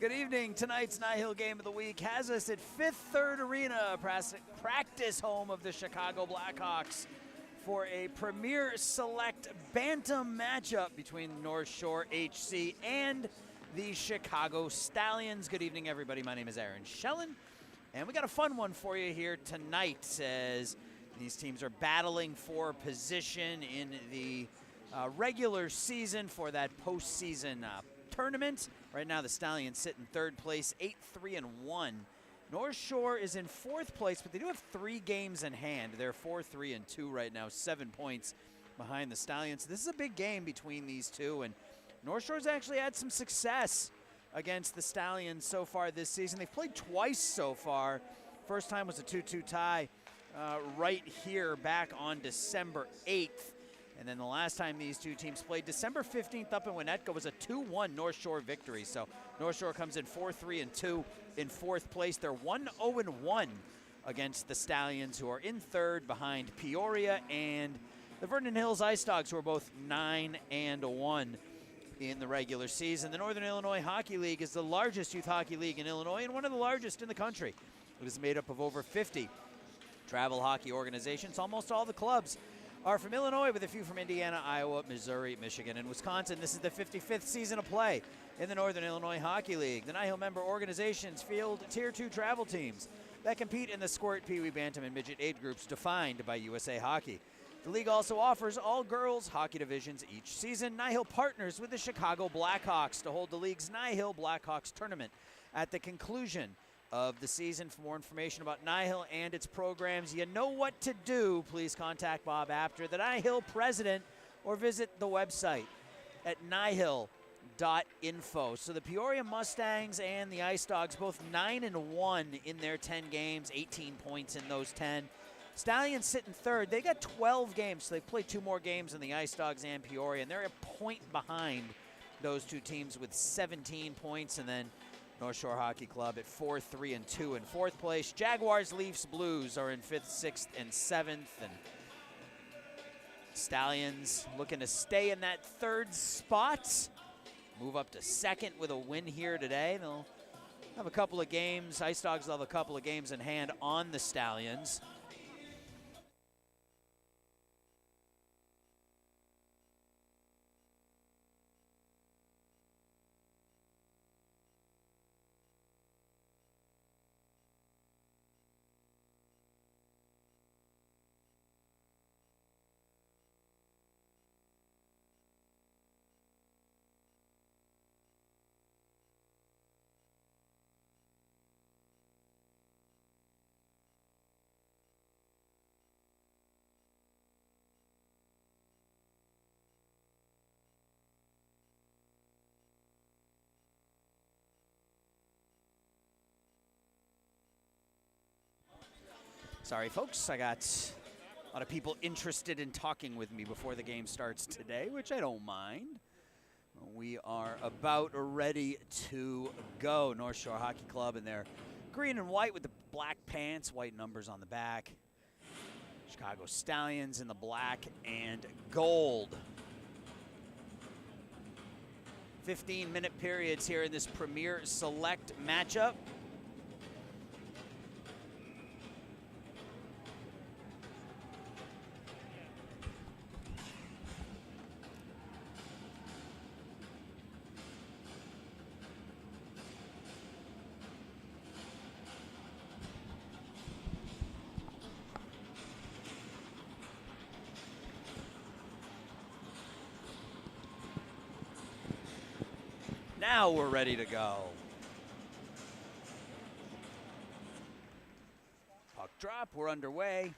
Good evening. Tonight's NIHL Game of the Week has us at Fifth Third Arena, practice home of the Chicago Blackhawks, for a Premier Select Bantam matchup between Northshore HC and the Chicago Stallions. Good evening, everybody. My name is Aaron Schellen, and we got a fun one for you here tonight as these teams are battling for position in the regular season for that postseason tournament. Right now, the Stallions sit in third place, 8-3-1. Northshore is in fourth place, but they do have 3 games in hand. They're 4-3-2 right now, 7 points behind the Stallions. This is a big game between these two, and Northshore's actually had some success against the Stallions so far this season. They've played twice so far. First time was a 2-2 tie right here back on December 8th. And then the last time these two teams played, December 15th up in Winnetka, was a 2-1 Northshore victory. So Northshore comes in 4-3-2 in fourth place. They're 1-0-1 against the Stallions, who are in third behind Peoria and the Vernon Hills Ice Dogs, who are both 9-1 in the regular season. The Northern Illinois Hockey League is the largest youth hockey league in Illinois and one of the largest in the country. It is made up of over 50 travel hockey organizations. Almost all the clubs are from Illinois, with a few from Indiana, Iowa, Missouri, Michigan, and Wisconsin. This is the 55th season of play in the Northern Illinois Hockey League. The NIHL member organizations field Tier 2 travel teams that compete in the Squirt, Pee Wee, Bantam, and Midget age groups defined by USA Hockey. The league also offers all girls hockey divisions each season. NIHL partners with the Chicago Blackhawks to hold the league's NIHL Blackhawks tournament at the conclusion of the season. For more information about NIHL and its programs, you know what to do. Please contact Bob Apter, the NIHL president, or visit the website at NIHL.info. So the Peoria Mustangs and the Ice Dogs both 9-1 in their 10 games, 18 points in those 10. Stallions sit in third. They got 12 games, so they've played 2 more games than the Ice Dogs and Peoria, and they're a point behind those two teams with 17 points. And then North Shore Hockey Club at 4-3-2 in fourth place. Jaguars, Leafs, Blues are in 5th, 6th, and 7th. And Stallions looking to stay in that third spot, move up to second with a win here today. They'll have a couple of games. Ice Dogs will have a couple of games in hand on the Stallions. Sorry, folks, I got a lot of people interested in talking with me before the game starts today, which I don't mind. We are about ready to go. North Shore Hockey Club in their green and white with the black pants, white numbers on the back. Chicago Stallions in the black and gold. 15-minute periods here in this Premier Select matchup. Now we're ready to go. Puck drop, we're underway.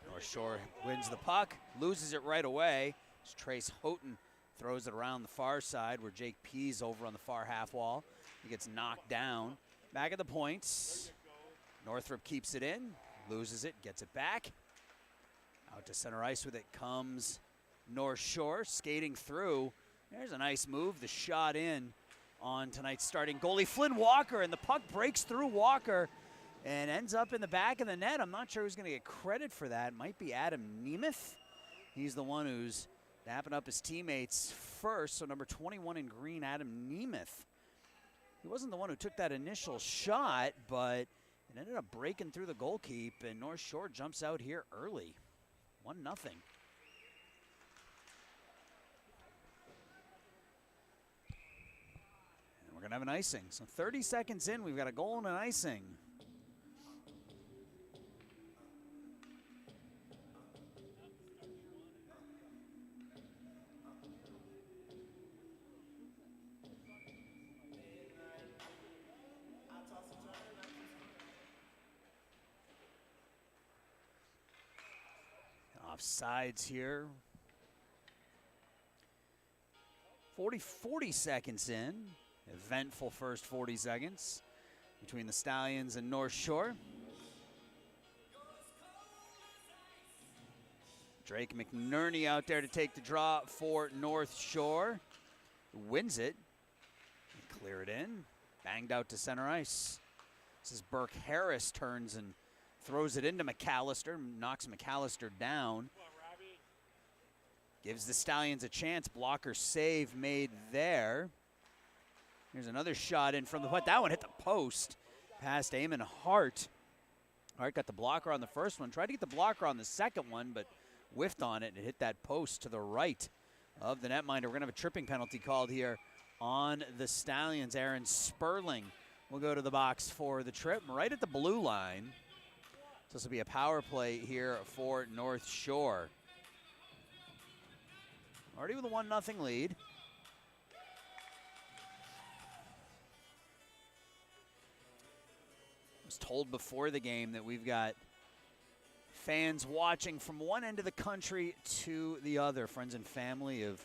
North Shore wins the puck, loses it right away. As Trace Houghton throws it around the far side where Jake Pease over on the far half wall. He gets knocked down. Back at the points. Northrop keeps it in, loses it, gets it back. Out to center ice with it comes North Shore, skating through. There's a nice move, the shot in on tonight's starting goalie, Flynn Walker, and the puck breaks through Walker and ends up in the back of the net. I'm not sure who's going to get credit for that. It might be Adam Nemeth. He's the one who's dapping up his teammates first. So number 21 in green, Adam Nemeth, he wasn't the one who took that initial shot, but it ended up breaking through the goalkeep, and North Shore jumps out here early. 1-0. And we're going to have an icing. So 30 seconds in, we've got a goal and an icing. Offsides here. 40 seconds in. Eventful first 40 seconds between the Stallions and North Shore. Drake McNerney out there to take the draw for North Shore. Wins it. Clear it in. Banged out to center ice. This is Burke Harris turns and throws it into McAllister, knocks McAllister down. Gives the Stallions a chance. Blocker save made there. Here's another shot in from the putt. That one hit the post past Eamon Hart. Hart got the blocker on the first one. Tried to get the blocker on the second one, but whiffed on it and hit that post to the right of the netminder. We're going to have a tripping penalty called here on the Stallions. Aaron Sperling will go to the box for the trip right at the blue line. This will be a power play here for North Shore. Already with a 1-0 lead. I was told before the game that we've got fans watching from one end of the country to the other. Friends and family of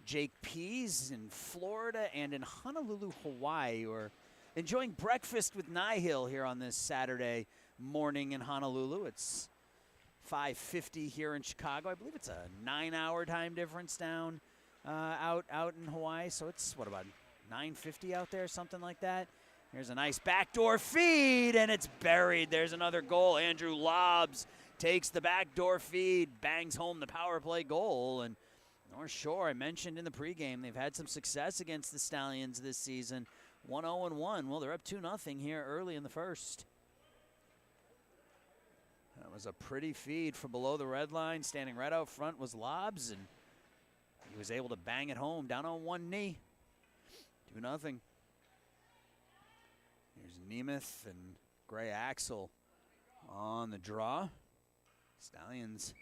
Jake Pease in Florida and in Honolulu, Hawaii, who are enjoying breakfast with NIHL here on this Saturday morning in Honolulu. It's 5:50 here in Chicago. I believe it's a 9-hour time difference down out in Hawaii. So it's, what, about 9:50 out there, something like that. Here's a nice backdoor feed, and it's buried. There's another goal. Andrew Lobbs takes the backdoor feed, bangs home the power play goal. And North Shore, I mentioned in the pregame, they've had some success against the Stallions this season. 1-0-1. Well, they're up 2-0 here early in the first. That was a pretty feed from below the red line. Standing right out front was Lobbs, and he was able to bang it home down on one knee. 2-0. Here's Nemeth and Gray Axel on the draw. Stallions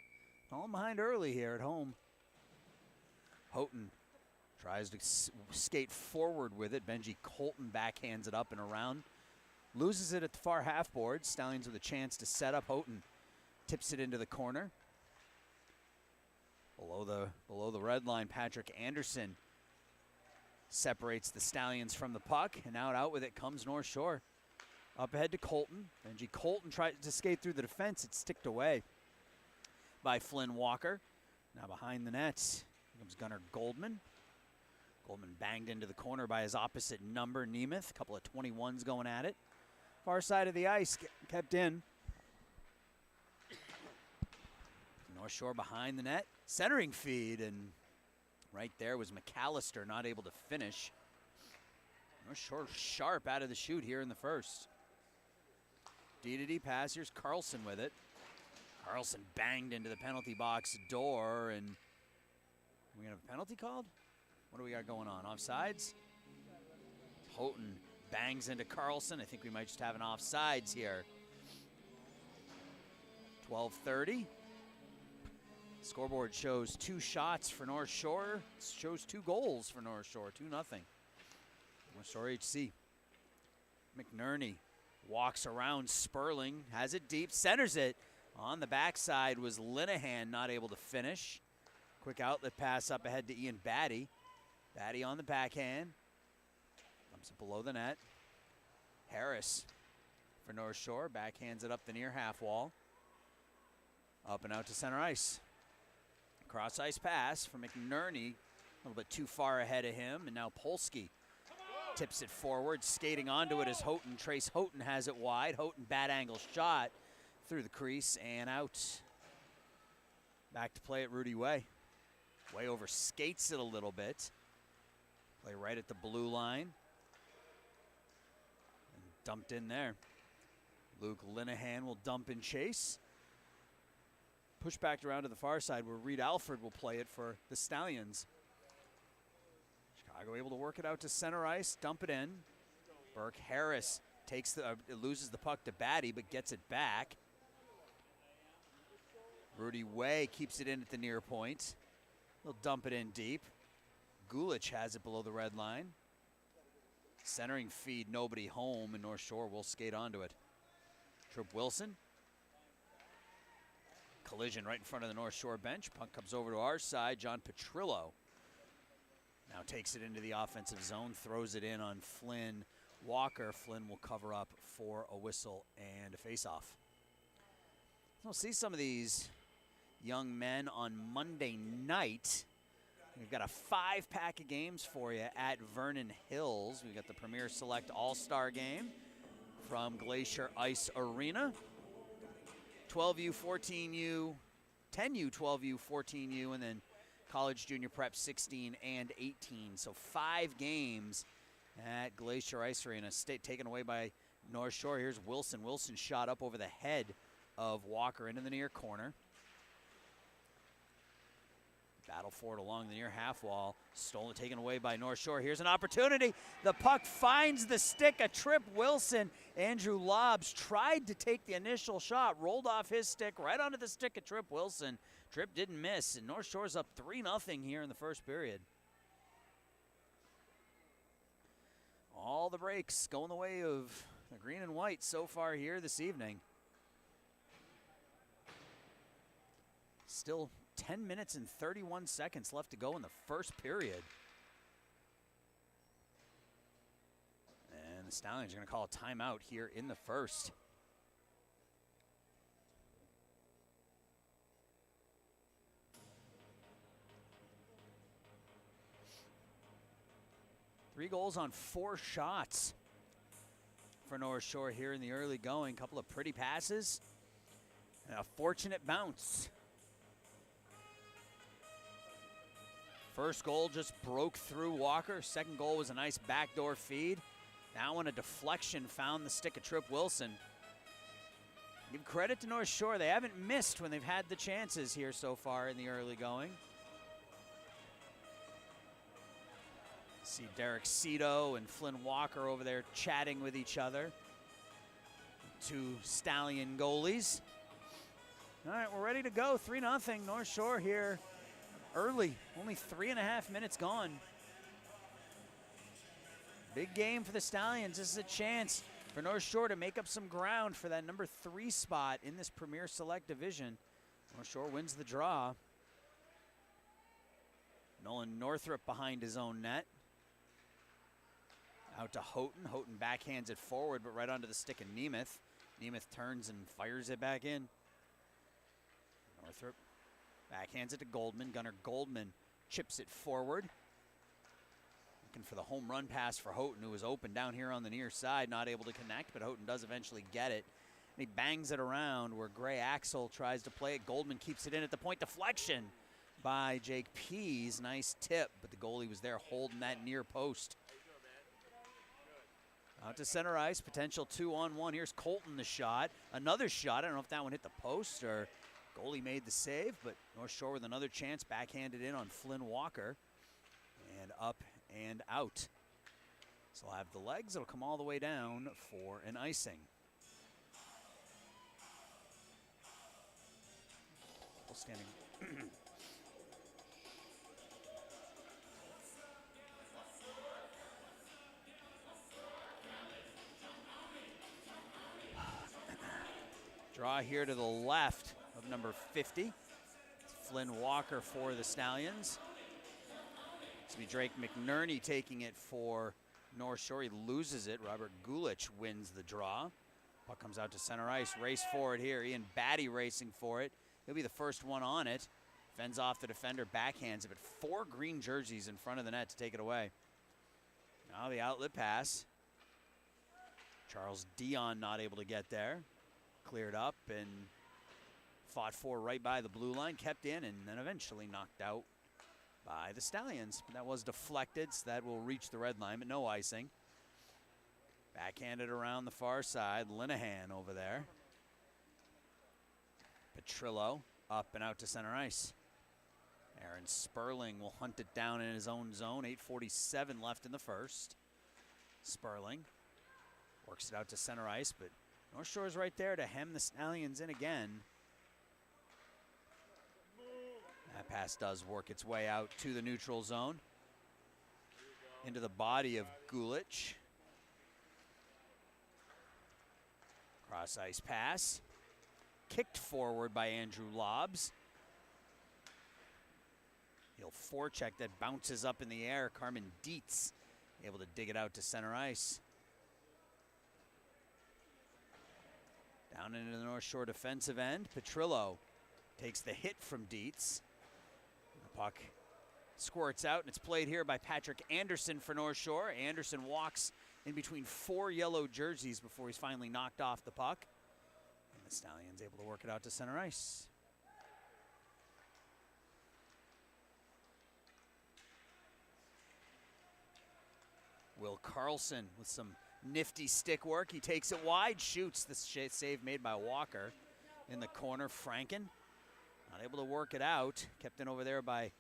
falling behind early here at home. Houghton tries to skate forward with it. Benji Colton backhands it up and around. Loses it at the far half board. Stallions with a chance to set up. Houghton tips it into the corner. Below the red line, Patrick Anderson separates the Stallions from the puck, and out with it comes North Shore. Up ahead to Colton. Benji Colton tried to skate through the defense. It's sticked away by Flynn Walker. Now behind the net comes Gunnar Goldman. Goldman banged into the corner by his opposite number, Nemeth. A couple of 21s going at it. Far side of the ice, kept in. North Shore behind the net. Centering feed, and right there was McAllister, not able to finish. North Shore sharp out of the chute here in the first. D-to-D pass. Here's Carlson with it. Carlson banged into the penalty box door, and we gonna have a penalty called? What do we got going on? Offsides? Houghton bangs into Carlson. I think we might just have an offsides here. 12:30. Scoreboard shows 2 shots for North Shore. It shows 2 goals for North Shore. 2-0. North Shore HC. McNerney walks around Sperling. Has it deep. Centers it. On the backside was Linehan, not able to finish. Quick outlet pass up ahead to Ian Batty. Batty on the backhand. Comes below the net. Harris for North Shore. Backhands it up the near half wall. Up and out to center ice. Cross ice pass for McNerney. A little bit too far ahead of him. And now Polsky tips it forward. Skating onto it as Houghton. Trace Houghton has it wide. Houghton bad angle shot through the crease and out. Back to play at Rudy Way. Way over skates it a little bit. Play right at the blue line. Dumped in there. Luke Linehan will dump and chase. Push back around to the far side where Reed Alford will play it for the Stallions. Chicago able to work it out to center ice, dump it in. Burke Harris loses the puck to Batty, but gets it back. Rudy Way keeps it in at the near point. He'll dump it in deep. Gulich has it below the red line. Centering feed, nobody home, and North Shore will skate onto it. Tripp Wilson. Collision right in front of the North Shore bench. Puck comes over to our side. John Petrillo now takes it into the offensive zone, throws it in on Flynn Walker. Flynn will cover up for a whistle and a face-off. We'll see some of these young men on Monday night. We've got a 5-pack of games for you at Vernon Hills. We've got the Premier Select All-Star Game from Glacier Ice Arena. 12U, 14U, 10U, 12U, 14U, and then College Junior Prep 16 and 18. So 5 games at Glacier Ice Arena. Taken away by North Shore. Here's Wilson. Wilson shot up over the head of Walker into the near corner. Battle for it along the near half wall. Stolen, taken away by North Shore. Here's an opportunity. The puck finds the stick of Tripp Wilson. Andrew Lobbs tried to take the initial shot, rolled off his stick right onto the stick of Tripp Wilson. Tripp didn't miss, and North Shore's up 3-0 here in the first period. All the breaks going the way of the green and white so far here this evening. Still 10 minutes and 31 seconds left to go in the first period. And the Stallions are going to call a timeout here in the first. Three goals on 4 shots for North Shore here in the early going. Couple of pretty passes and a fortunate bounce. First goal just broke through Walker. Second goal was a nice backdoor feed. That one, a deflection, found the stick of Tripp Wilson. Give credit to North Shore. They haven't missed when they've had the chances here so far in the early going. See Derek Cito and Flynn Walker over there chatting with each other. 2 Stallion goalies. All right, we're ready to go. 3-0 North Shore here. Early, only 3.5 minutes gone. Big game for the Stallions. This is a chance for North Shore to make up some ground for that number 3 spot in this Premier Select Division. North Shore wins the draw. Nolan Northrup behind his own net. Out to Houghton. Houghton backhands it forward, but right onto the stick of Nemeth. Nemeth turns and fires it back in. Northrup backhands it to Goldman. Gunnar Goldman chips it forward. Looking for the home run pass for Houghton, who was open down here on the near side. Not able to connect, but Houghton does eventually get it. And he bangs it around where Gray Axel tries to play it. Goldman keeps it in at the point. Deflection by Jake Pease. Nice tip, but the goalie was there holding that near post. Out to center ice, potential 2-on-1. Here's Colton, the shot. Another shot. I don't know if that one hit the post or goalie made the save, but North Shore with another chance, backhanded in on Flynn Walker. And up and out. So I'll have the legs. It'll come all the way down for an icing. Full standing. Draw here to the left of number 50. It's Flynn Walker for the Stallions. It's going to be Drake McNerney taking it for North Shore. He loses it. Robert Gulich wins the draw. Puck comes out to center ice. Race for it here. Ian Batty racing for it. He'll be the first one on it. Fends off the defender, backhands it, but 4 green jerseys in front of the net to take it away. Now the outlet pass. Charles Dion not able to get there. Cleared up and fought for right by the blue line, kept in, and then eventually knocked out by the Stallions. That was deflected, so that will reach the red line, but no icing. Backhanded around the far side. Linehan over there. Petrillo up and out to center ice. Aaron Sperling will hunt it down in his own zone. 8:47 left in the first. Sperling works it out to center ice, but Northshore's right there to hem the Stallions in again. That pass does work its way out to the neutral zone. Into the body of Gulich. Cross ice pass. Kicked forward by Andrew Lobbs. He'll forecheck that bounces up in the air. Carmen Dietz able to dig it out to center ice. Down into the North Shore defensive end. Petrillo takes the hit from Dietz. The puck squirts out, and it's played here by Patrick Anderson for North Shore. Anderson walks in between 4 yellow jerseys before he's finally knocked off the puck. And the Stallions able to work it out to center ice. Will Carlson with some nifty stick work. He takes it wide, shoots. The save made by Walker. In the corner, Franken not able to work it out. Kept in over there by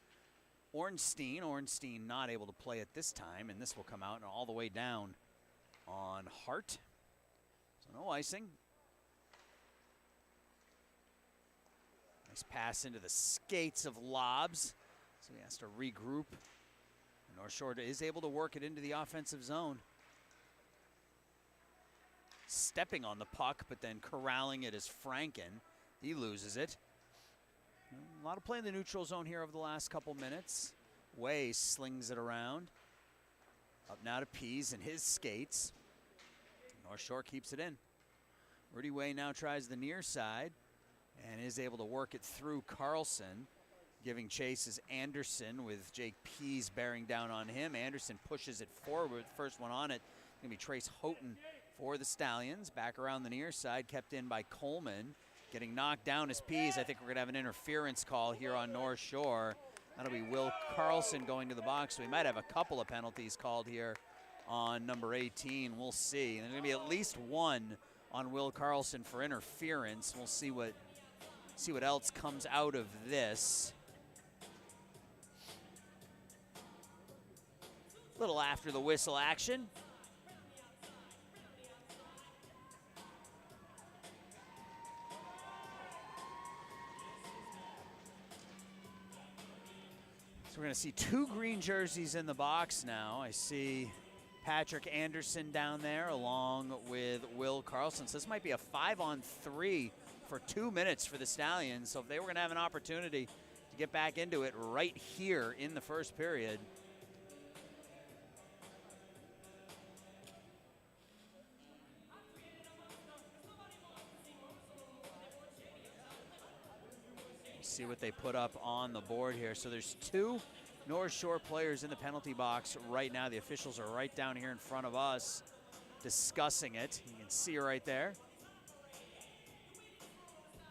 Ornstein. Ornstein not able to play it this time, and this will come out and all the way down on Hart. So no icing. Nice pass into the skates of Lobbs. So he has to regroup. North Shore is able to work it into the offensive zone. Stepping on the puck, but then corralling it is Franken. He loses it. A lot of play in the neutral zone here over the last couple minutes. Way slings it around. Up now to Pease and his skates. North Shore keeps it in. Rudy Way now tries the near side and is able to work it through Carlson. Giving chase is Anderson with Jake Pease bearing down on him. Anderson pushes it forward. First one on it going to be Trace Houghton for the Stallions. Back around the near side, kept in by Coleman. Getting knocked down is Pease. I think we're going to have an interference call here on North Shore. That'll be Will Carlson going to the box. So we might have a couple of penalties called here on number 18. We'll see. And there's going to be at least one on Will Carlson for interference. We'll see what else comes out of this. Little after the whistle action. So we're going to see 2 green jerseys in the box now. I see Patrick Anderson down there along with Will Carlson. So this might be a 5-on-3 for 2 minutes for the Stallions. So if they were going to have an opportunity to get back into it right here in the first period, see what they put up on the board here. So there's 2 North Shore players in the penalty box right now. The officials are right down here in front of us discussing it. You can see right there.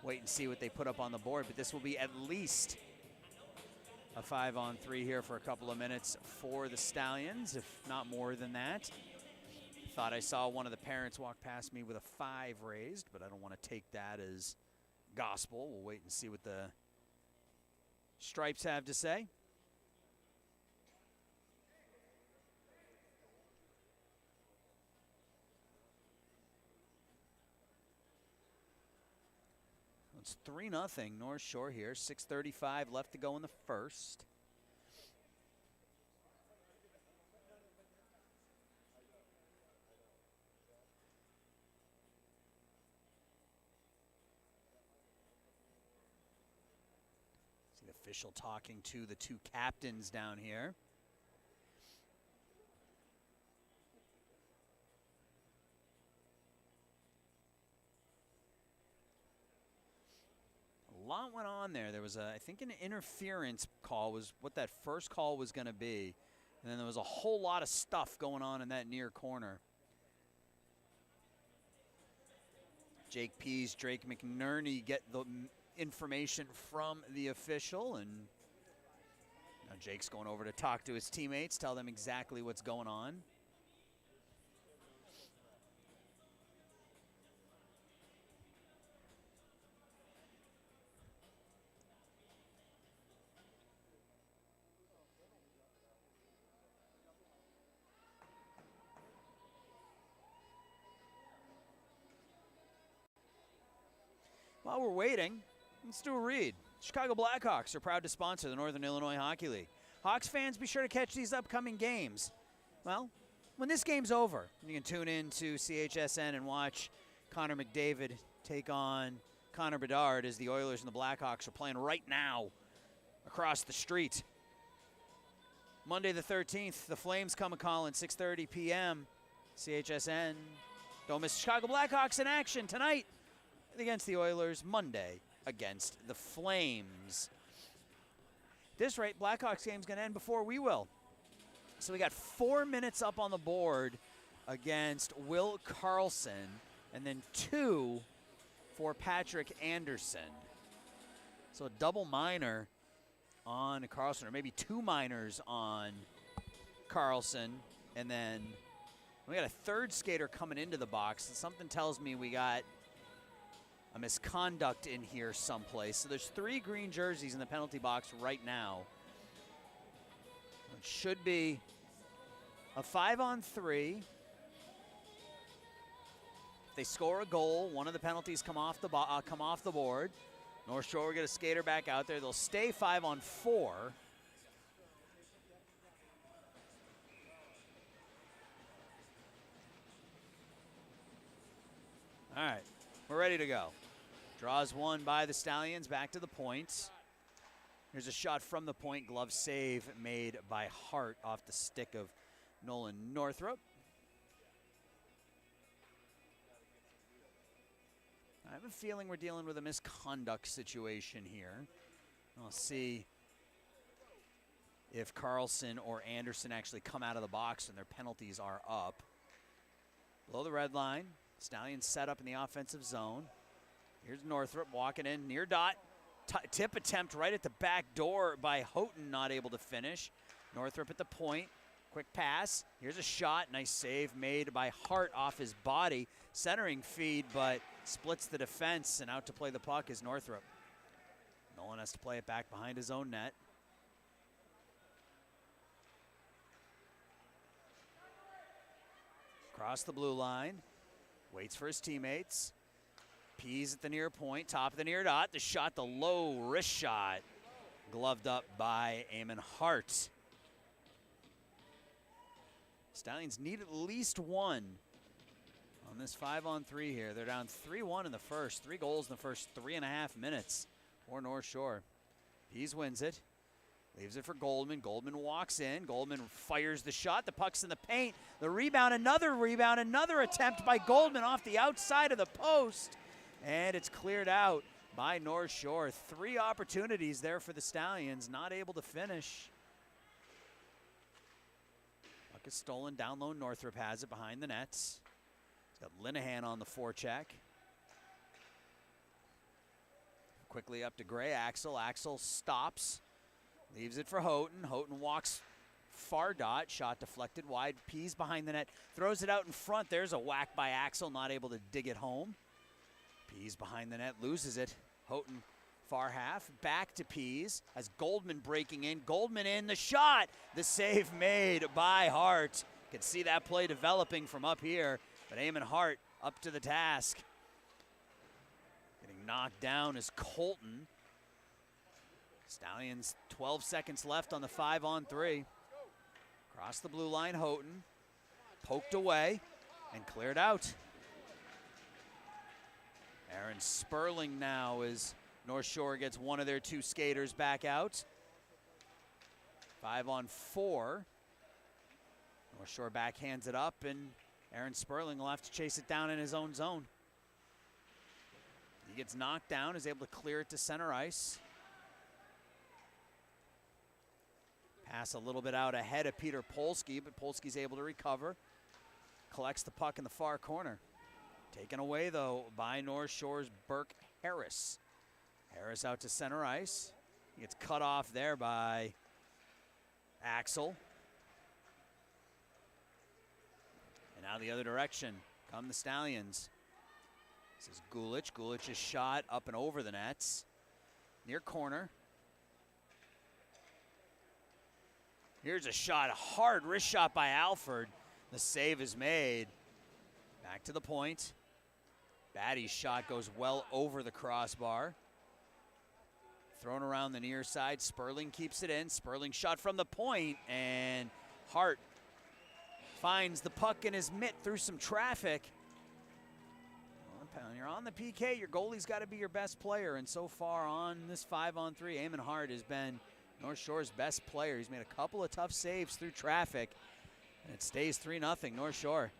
Wait and see what they put up on the board, but this will be at least a 5-on-3 here for a couple of minutes for the Stallions, if not more than that. Thought I saw one of the parents walk past me with a 5 raised, but I don't want to take that as gospel. We'll wait and see what the Stripes have to say. It's 3-0 North Shore here. 6:35 left to go in the first. See the official talking to the 2 captains down here. A lot went on there. There was, I think, an interference call was what that first call was going to be. And then there was a whole lot of stuff going on in that near corner. Jake Pease, Drake McNerney get the information from the official. And now Jake's going over to talk to his teammates, tell them exactly what's going on. While we're waiting, let's do a read. Chicago Blackhawks are proud to sponsor the Northern Illinois Hockey League. Hawks fans, be sure to catch these upcoming games. Well, when this game's over, you can tune in to CHSN and watch Connor McDavid take on Connor Bedard as the Oilers and the Blackhawks are playing right now across the street. Monday the 13th, the Flames come a-calling, 6:30 p.m. CHSN. Don't miss Chicago Blackhawks in action tonight against the Oilers, Monday against the Flames. At this rate, Blackhawks game's going to end before we will. So we got 4 minutes up on the board against Will Carlson, and then 2 for Patrick Anderson. So a double minor on Carlson, or maybe 2 minors on Carlson, and then we got a third skater coming into the box. Something tells me we got a misconduct in here someplace. So there's 3 green jerseys in the penalty box right now. It should be a 5-on-3. If they score a goal, one of the penalties come off the board. Northshore will get a skater back out there. They'll stay 5-on-4. All right, we're ready to go. Draws one by the Stallions, back to the point. Here's a shot from the point, glove save made by Hart off the stick of Nolan Northrup. I have a feeling we're dealing with a misconduct situation here. We'll see if Carlson or Anderson actually come out of the box and their penalties are up. Below the red line, Stallions set up in the offensive zone. Here's Northrup walking in near dot. Tip attempt right at the back door by Houghton, not able to finish. Northrup at the point. Quick pass. Here's a shot. Nice save made by Hart off his body. Centering feed, but splits the defense, and out to play the puck is Northrup. Nolan has to play it back behind his own net. Across the blue line. Waits for his teammates. Pease at the near point, top of the near dot. The shot, the low wrist shot, gloved up by Eamon Hart. Stallions need at least one on this 5-on-3 here. They're down 3-1 in the first. 3 goals in the first 3.5 minutes for Northshore. Pease wins it. Leaves it for Goldman. Goldman walks in. Goldman fires the shot. The puck's in the paint. The rebound, another attempt by Goldman off the outside of the post. And it's cleared out by Northshore. 3 opportunities there for the Stallions, not able to finish. Puck is stolen down low. Northrup has it behind the nets. He's got Linehan on the forecheck. Quickly up to Gray. Axel stops. Leaves it for Houghton. Houghton walks far dot. Shot deflected wide. Pease behind the net. Throws it out in front. There's a whack by Axel. Not able to dig it home. Pease behind the net. Loses it. Houghton far half. Back to Pease. Has Goldman breaking in. Goldman in. The shot. The save made by Hart. Can see that play developing from up here. But Eamon Hart up to the task. Getting knocked down is Colton. Stallions 12 seconds left on the 5-on-3. Across the blue line, Houghton. Poked away and cleared out. Aaron Sperling now as Northshore gets one of their 2 skaters back out. 5-on-4. Northshore backhands it up, and Aaron Sperling will have to chase it down in his own zone. He gets knocked down, is able to clear it to center ice. Pass a little bit out ahead of Peter Polsky, but Polsky's able to recover. Collects the puck in the far corner. Taken away, though, by Northshore's Burke Harris. Harris out to center ice. He gets cut off there by Axel. And now the other direction come the Stallions. This is Gulich. Gulich's shot up and over the nets. Near corner. Here's a shot, a hard wrist shot by Alford. The save is made. Back to the point. Batty's shot goes well over the crossbar. Thrown around the near side. Sperling keeps it in. Sperling shot from the point, and Hart finds the puck in his mitt through some traffic. When you're on the PK, your goalie's got to be your best player, and so far on this 5-on-3, Eamon Hart has been North Shore's best player. He's made a couple of tough saves through traffic, and it stays 3-0 North Shore.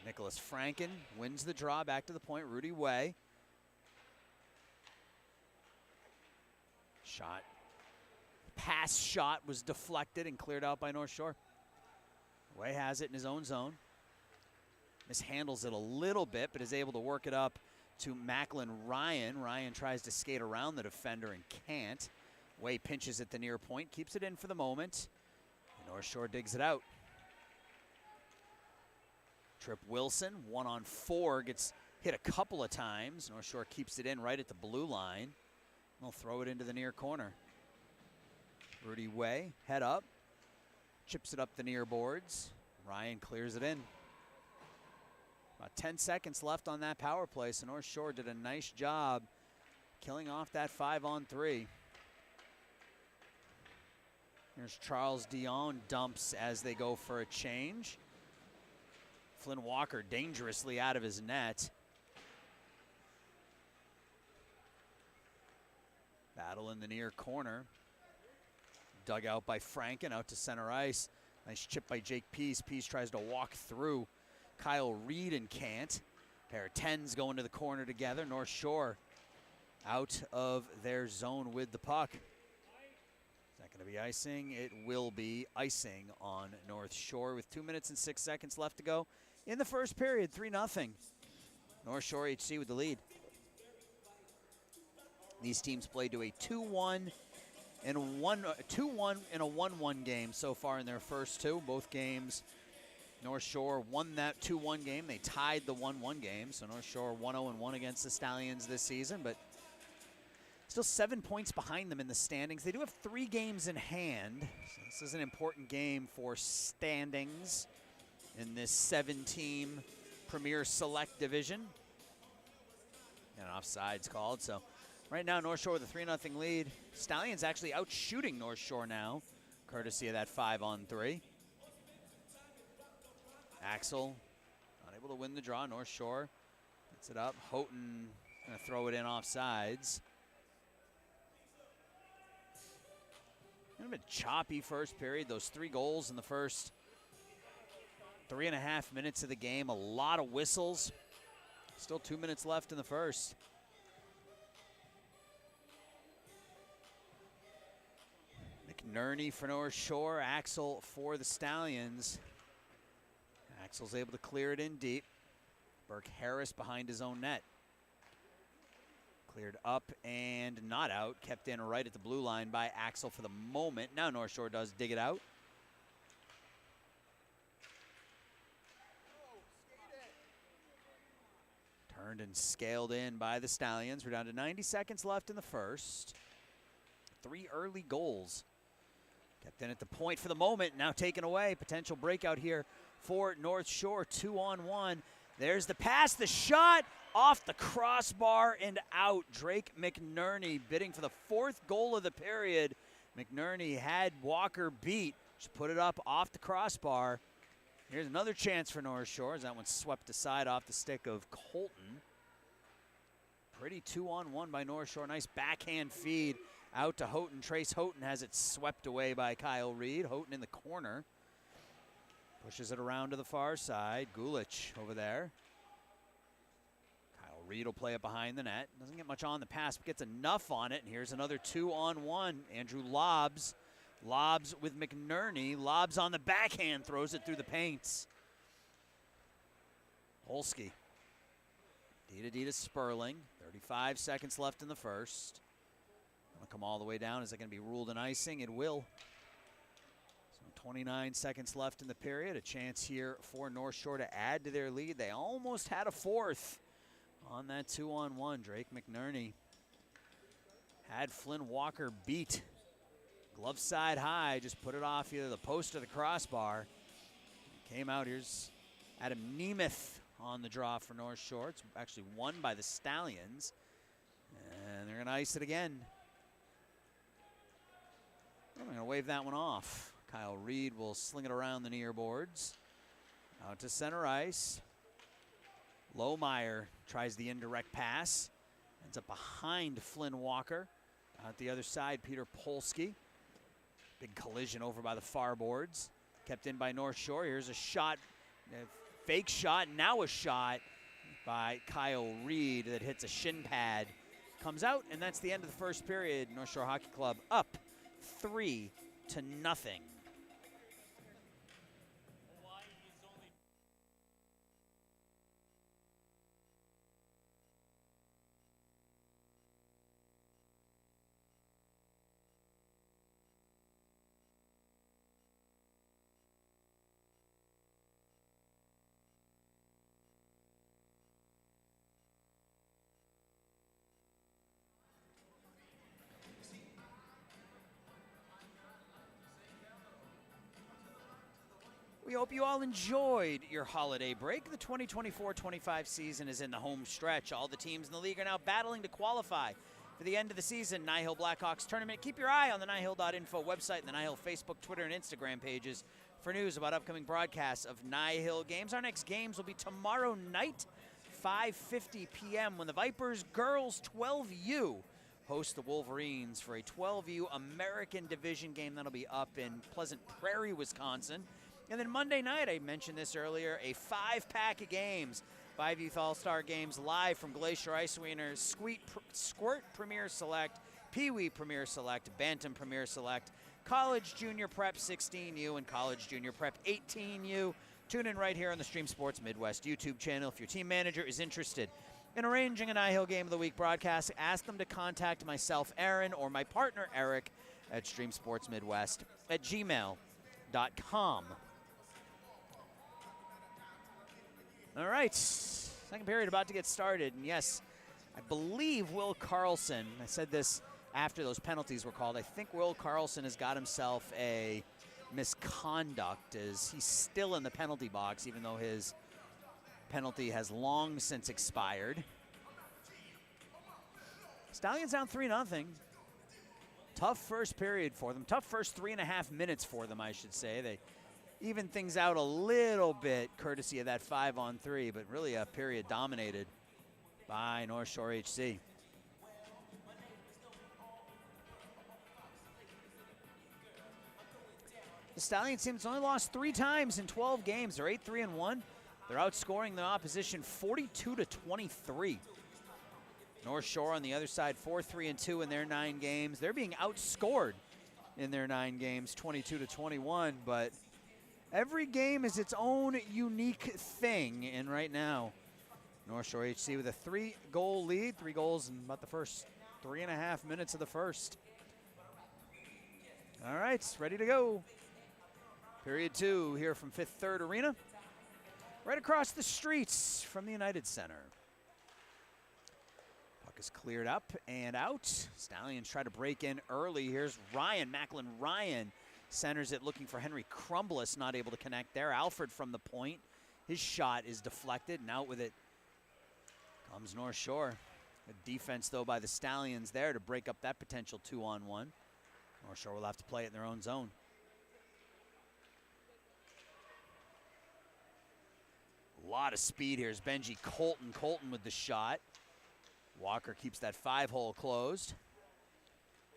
Nicholas Franken wins the draw back to the point. Rudy Way. Shot. Pass shot was deflected and cleared out by North Shore. Way has it in his own zone. Mishandles it a little bit, but is able to work it up to Macklin Ryan. Ryan tries to skate around the defender and can't. Way pinches at the near point, keeps it in for the moment. And North Shore digs it out. Trip Wilson, 1-on-4, gets hit a couple of times. North Shore keeps it in right at the blue line. They'll throw it into the near corner. Rudy Way, head up, chips it up the near boards. Ryan clears it in. About 10 seconds left on that power play, so North Shore did a nice job killing off that 5-on-3. Here's Charles Dion dumps as they go for a change. Flynn Walker dangerously out of his net. Battle in the near corner. Dug out by Franken, out to center ice. Nice chip by Jake Pease. Pease tries to walk through Kyle Reed and can't. Pair of 10s going to the corner together. North Shore out of their zone with the puck. Is that going to be icing? It will be icing on North Shore with 2 minutes and 6 seconds left to go in the first period. 3-0. North Shore HC with the lead. These teams played to a 2-1 and a 1-1 game so far in their first two. Both games, North Shore won that 2-1 game. They tied the 1-1 game, so North Shore 1-0-1 against the Stallions this season, but still 7 points behind them in the standings. They do have 3 games in hand, so this is an important game for standings in this 7-team Premier Select Division. And offsides called, so right now North Shore with a 3-0 lead. Stallions actually out shooting North Shore now, courtesy of that 5-on-3. Axel unable to win the draw. North Shore gets it up. Houghton going to throw it in offsides. Kind of a choppy first period. Those 3 goals in the first 3.5 minutes of the game. A lot of whistles. Still 2 minutes left in the first. McNerney for North Shore. Axel for the Stallions. Axel's able to clear it in deep. Burke Harris behind his own net. Cleared up and not out. Kept in right at the blue line by Axel for the moment. Now North Shore does dig it out. Turned and scaled in by the Stallions. We're down to 90 seconds left in the first. 3 early goals. Kept in at the point for the moment. Now taken away. Potential breakout here for North Shore. 2-on-1. There's the pass. The shot off the crossbar and out. Drake McNerney bidding for the 4th goal of the period. McNerney had Walker beat. Just put it up off the crossbar. Here's another chance for North Shore. That one swept aside off the stick of Colton. Pretty 2-on-1 by North Shore. Nice backhand feed out to Houghton. Trace Houghton has it swept away by Kyle Reed. Houghton in the corner. Pushes it around to the far side. Gulich over there. Kyle Reed will play it behind the net. Doesn't get much on the pass, but gets enough on it. And here's another 2-on-1. Andrew Lobs. Lobs with McNerney. Lobs on the backhand. Throws it through the paints. Holski. D to Sperling. 35 seconds left in the first. Gonna come all the way down. Is it going to be ruled an icing? It will. So 29 seconds left in the period. A chance here for North Shore to add to their lead. They almost had a 4th on that 2-on-1. Drake McNerney had Flynn Walker beat. Glove side high. Just put it off either the post or the crossbar. Came out. Here's Adam Nemeth on the draw for Northshore. It's actually won by the Stallions. And they're going to ice it again. Well, they're going to wave that one off. Kyle Reed will sling it around the near boards. Out to center ice. Lohmeyer tries the indirect pass. Ends up behind Flynn Walker. Out the other side, Peter Polsky. Big collision over by the far boards. Kept in by North Shore. Here's a shot, a fake shot, now a shot by Kyle Reed that hits a shin pad. Comes out, and that's the end of the first period. North Shore Hockey Club up 3-0. We hope you all enjoyed your holiday break. The 2024-25 season is in the home stretch. All the teams in the league are now battling to qualify for the end of the season NIHL Blackhawks tournament. Keep your eye on the NIHL.info website and the NIHL Facebook, Twitter, and Instagram pages for news about upcoming broadcasts of NIHL games. Our next games will be tomorrow night, 5:50 p.m. when the Vipers girls 12U host the Wolverines for a 12U American Division game. That'll be up in Pleasant Prairie, Wisconsin. And then Monday night, I mentioned this earlier, a 5-pack of games. 5 Youth All-Star games live from Glacier Ice Arena. Squirt Premier Select, Pee Wee Premier Select, Bantam Premier Select, College Junior Prep 16U, and College Junior Prep 18U. Tune in right here on the Stream Sports Midwest YouTube channel. If your team manager is interested in arranging an NIHL Game of the Week broadcast, ask them to contact myself, Aaron, or my partner, Eric, at streamsportsmidwest@gmail.com. All right, second period about to get started. And yes, I believe Will Carlson, I said this after those penalties were called, I think Will Carlson has got himself a misconduct as he's still in the penalty box, even though his penalty has long since expired. Stallions down 3-0. Tough first period for them. Tough first 3.5 minutes for them, I should say. They even things out a little bit courtesy of that 5-on-3, but really a period dominated by North Shore HC. The Stallions team's only lost 3 times in 12 games. They're 8-3-1. They're outscoring the opposition 42-23. North Shore on the other side 4-3-2 in their 9 games. They're being outscored in their 9 games 22-21, but every game is its own unique thing, and right now, North Shore HC with a 3-goal lead, 3 goals in about the first 3.5 minutes of the first. All right, ready to go. Period 2 here from Fifth Third Arena, right across the streets from the United Center. Puck is cleared up and out. Stallions try to break in early. Here's Ryan, Macklin Ryan. Centers it looking for Henry Crumblis, not able to connect there. Alfred from the point. His shot is deflected, and out with it comes North Shore. Good defense, though, by the Stallions there to break up that potential 2-on-1. North Shore will have to play it in their own zone. A lot of speed here is Benji Colton. Colton with the shot. Walker keeps that 5-hole closed.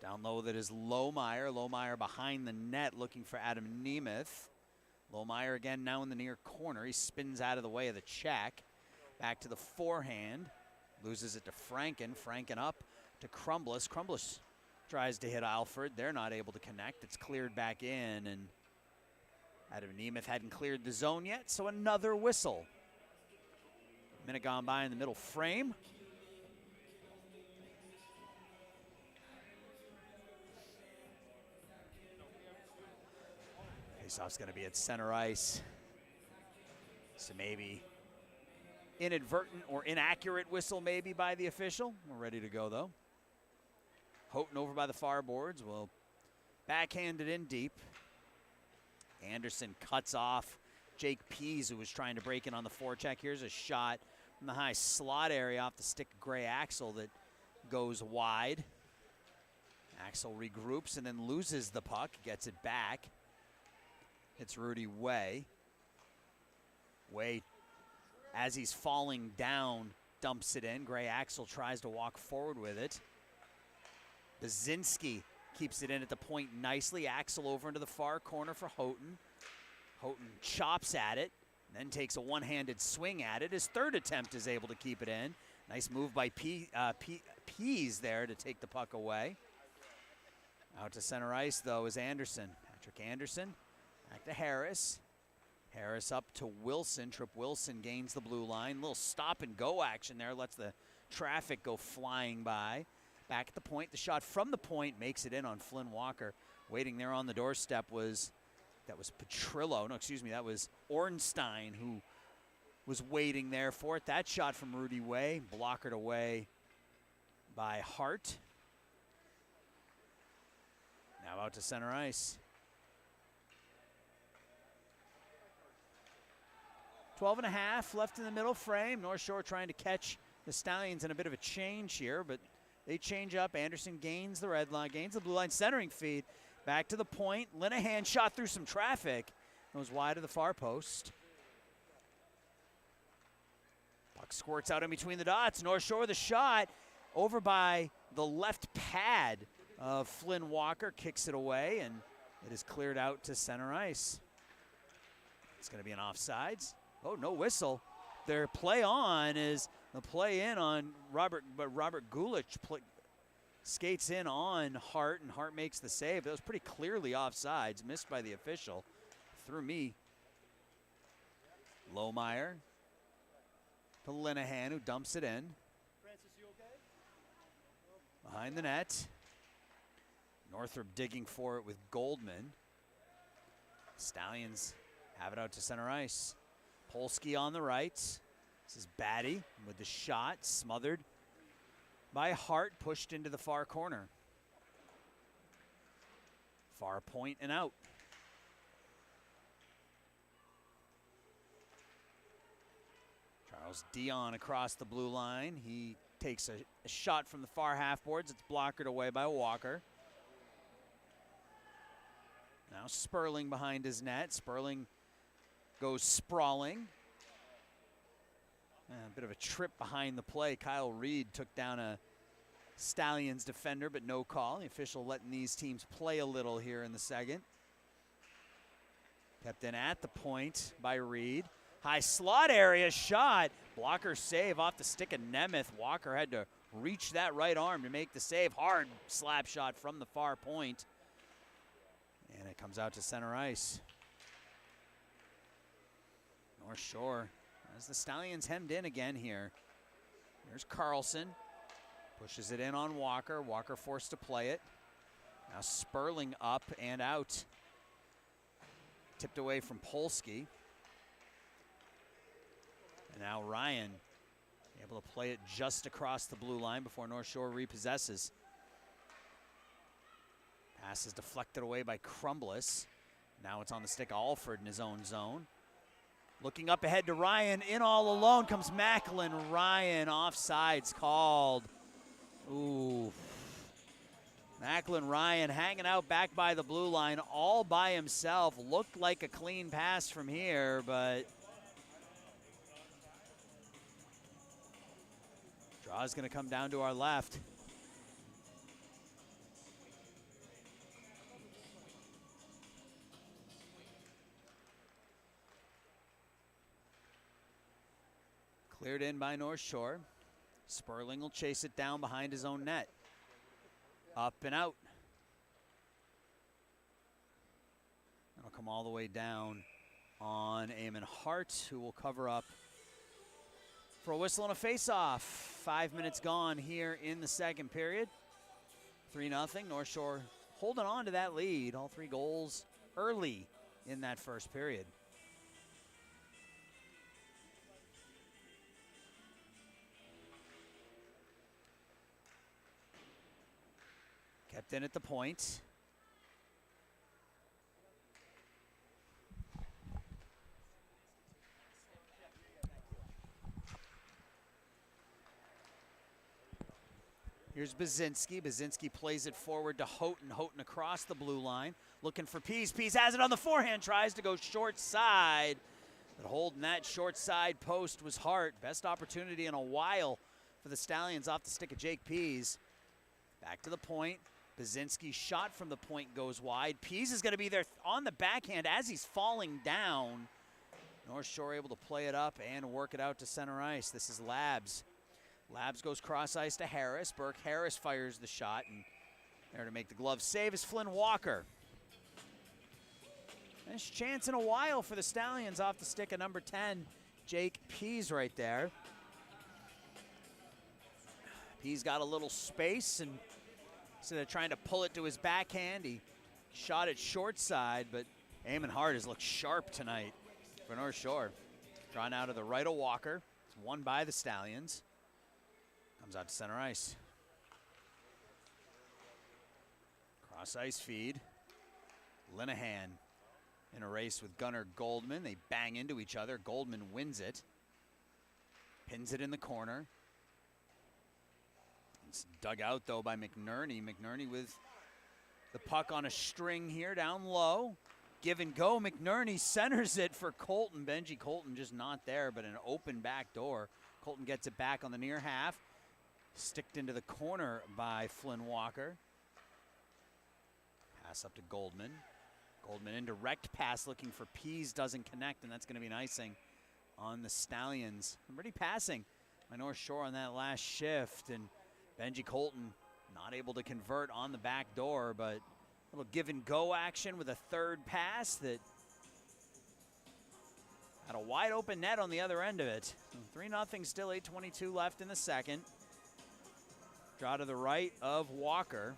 Down low that is Lohmeyer. Lohmeyer behind the net looking for Adam Nemeth. Lohmeyer again now in the near corner. He spins out of the way of the check. Back to the forehand. Loses it to Franken. Franken up to Crumblis. Crumblis tries to hit Alfred. They're not able to connect. It's cleared back in, and Adam Nemeth hadn't cleared the zone yet, so another whistle. Minute gone by in the middle frame. Faceoff's going to be at center ice. So maybe inadvertent or inaccurate whistle maybe by the official. We're ready to go, though. Houghton over by the far boards will backhand it in deep. Anderson cuts off Jake Pease, who was trying to break in on the forecheck. Here's a shot from the high slot area off the stick of Gray Axel that goes wide. Axel regroups and then loses the puck, gets it back. It's Rudy Way. Way, as he's falling down, dumps it in. Gray Axel tries to walk forward with it. Baczynski keeps it in at the point nicely. Axel over into the far corner for Houghton. Houghton chops at it, then takes a one-handed swing at it. His third attempt is able to keep it in. Nice move by Pease there to take the puck away. Out to center ice, though, is Anderson. Patrick Anderson, back to Harris. Harris up to Wilson. Trip Wilson gains the blue line. Little stop-and-go action there. Lets the traffic go flying by. Back at the point. The shot from the point makes it in on Flynn Walker. Waiting there on the doorstep was Petrillo. No, excuse me. That was Ornstein who was waiting there for it. That shot from Rudy Way. Blockered away by Hart. Now out to center ice. 12.5 left in the middle frame. Northshore trying to catch the Stallions in a bit of a change here, but they change up. Anderson gains the red line, gains the blue line, centering feed. Back to the point. Linehan shot through some traffic. Goes wide of the far post. Puck squirts out in between the dots. Northshore with a shot over by the left pad of Flynn Walker. Kicks it away, and it is cleared out to center ice. It's going to be an offsides. Oh, no whistle. Their play on is the play in on Robert Gulich skates in on Hart, and Hart makes the save. That was pretty clearly offsides, missed by the official. Through me. Lohmeyer to Linehan, who dumps it in. Francis, you okay? Behind the net. Northrop digging for it with Goldman. Stallions have it out to center ice. Polsky on the right. This is Batty with the shot, smothered by Hart, pushed into the far corner. Far point and out. Charles Dion across the blue line. He takes a shot from the far half boards. It's blockered away by Walker. Now Sperling behind his net. Sperling goes sprawling. A bit of a trip behind the play. Kyle Reed took down a Stallions defender, but no call. The official letting these teams play a little here in the second. Kept in at the point by Reed. High slot area shot. Blocker save off the stick of Nemeth. Walker had to reach that right arm to make the save. Hard slap shot from the far point. And it comes out to center ice. Northshore as the Stallions hemmed in again here. Here's Carlson. Pushes it in on Walker. Walker forced to play it. Now Sperling up and out. Tipped away from Polsky. And now Ryan able to play it just across the blue line before Northshore repossesses. Pass is deflected away by Crumbliss. Now it's on the stick of Alford in his own zone. Looking up ahead to Ryan, in all alone comes Macklin. Ryan, offsides called. Ooh. Macklin Ryan hanging out back by the blue line all by himself. Looked like a clean pass from here, but draw is going to come down to our left. Cleared in by Northshore. Sperling will chase it down behind his own net. Up and out. It'll come all the way down on Eamon Hart, who will cover up for a whistle and a face-off. 5 minutes gone here in the second period. 3-0. Northshore holding on to that lead. All three goals early in that first period. Kept in at the point. Here's Baczynski. Baczynski plays it forward to Houghton. Houghton across the blue line. Looking for Pease. Pease has it on the forehand. Tries to go short side. But holding that short side post was Hart. Best opportunity in a while for the Stallions off the stick of Jake Pease. Back to the point. Baczynski's shot from the point goes wide. Pease is going to be there on the backhand as he's falling down. Northshore able to play it up and work it out to center ice. This is Labs. Labs goes cross ice to Harris. Burke Harris fires the shot, and there to make the glove save is Flynn Walker. Best chance in a while for the Stallions off the stick of number 10, Jake Pease right there. Pease got a little space, and instead of trying to pull it to his backhand, he shot it short side, but Eamon Hart has looked sharp tonight for Northshore. Drawn out of the right of Walker. It's won by the Stallions. Comes out to center ice. Cross ice feed. Linehan in a race with Gunnar Goldman. They bang into each other. Goldman wins it. Pins it in the corner. It's dug out though by McNerney. McNerney with the puck on a string here down low. Give and go. McNerney centers it for Colton. Benji Colton just not there, but an open back door. Colton gets it back on the near half. Sticked into the corner by Flynn Walker. Pass up to Goldman. Goldman indirect pass looking for Pease, doesn't connect, and that's going to be an icing on the Stallions. Already passing by Northshore on that last shift, and Benji Colton not able to convert on the back door, but a little give and go action with a third pass that had a wide open net on the other end of it. 3-0 still, 8:22 left in the second. Draw to the right of Walker.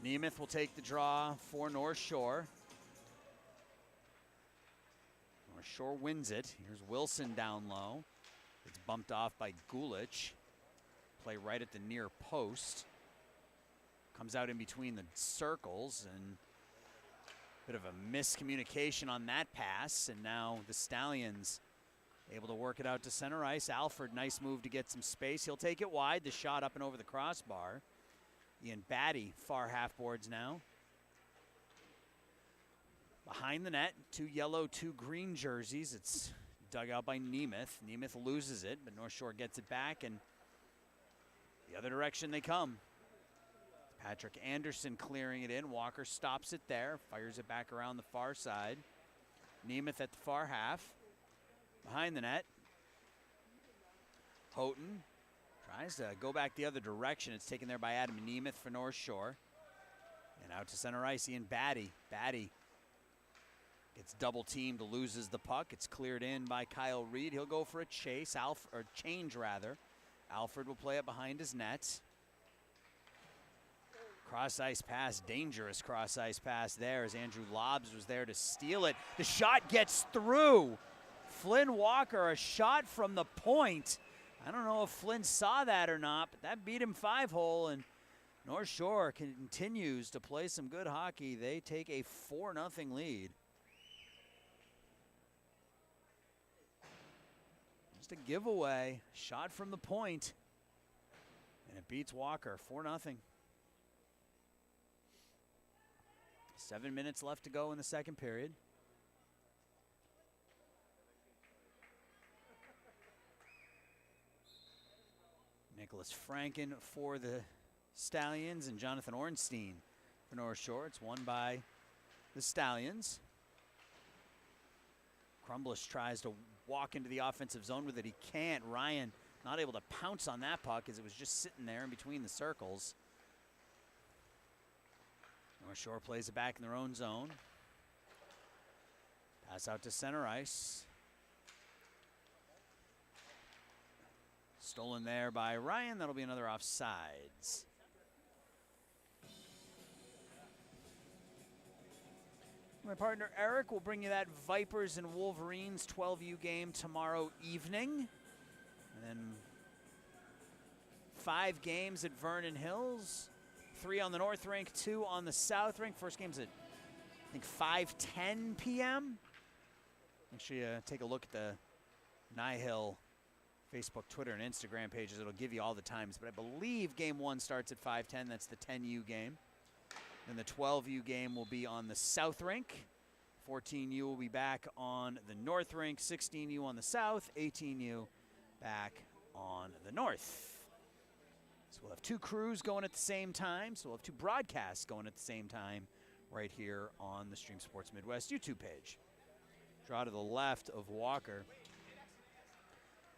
Nemeth will take the draw for Northshore. Northshore wins it. Here's Wilson down low. It's bumped off by Gulich. Play right at the near post. Comes out in between the circles, and a bit of a miscommunication on that pass, and now the Stallions able to work it out to center ice. Alford, nice move to get some space. He'll take it wide. The shot up and over the crossbar. Ian Batty, far half boards now. Behind the net, 2 yellow, 2 green jerseys. It's dug out by Nemeth. Nemeth loses it, but Northshore gets it back, and the other direction they come. Patrick Anderson clearing it in. Walker stops it there, fires it back around the far side. Nemeth at the far half. Behind the net. Houghton tries to go back the other direction. It's taken there by Adam Nemeth for Northshore. And out to center ice, Ian Batty. Batty gets double teamed, loses the puck. It's cleared in by Kyle Reed. He'll go for a chase, or change rather. Alfred will play it behind his net. Cross ice pass, dangerous cross ice pass there as Andrew Lobbs was there to steal it. The shot gets through. Flynn Walker, a shot from the point. I don't know if Flynn saw that or not, but that beat him 5-hole, and Northshore continues to play some good hockey. They take a 4-0 lead. Just a giveaway, shot from the point, and it beats Walker, 4-0. 7 minutes left to go in the second period. Nicholas Franken for the Stallions and Jonathan Ornstein for Northshore. It's won by the Stallions. Crumblish tries to walk into the offensive zone with it. He can't. Ryan not able to pounce on that puck as it was just sitting there in between the circles. Northshore plays it back in their own zone. Pass out to center ice. Stolen there by Ryan. That'll be another offsides. My partner Eric will bring you that Vipers and Wolverines 12U game tomorrow evening. And then 5 games at Vernon Hills. 3 on the North Rink, 2 on the South Rink. First game's at, I think, 5:10 p.m. Make sure you take a look at the NIHL Facebook, Twitter, and Instagram pages. It'll give you all the times, but I believe game 1 starts at 5:10. That's the 10U game. Then the 12U game will be on the South Rink. 14U will be back on the North Rink. 16U on the South. 18U back on the North. So we'll have 2 crews going at the same time. So we'll have 2 broadcasts going at the same time right here on the Stream Sports Midwest YouTube page. Draw to the left of Walker.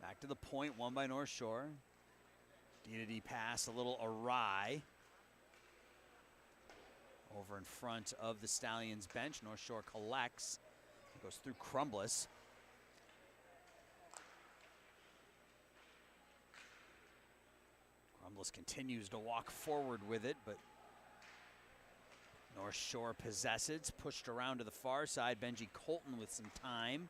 Back to the point, won by Northshore. D-to-D pass a little awry. Over in front of the Stallions bench. Northshore collects. It goes through Crumbless. Crumbless continues to walk forward with it, but Northshore possesses. Pushed around to the far side. Benji Colton with some time.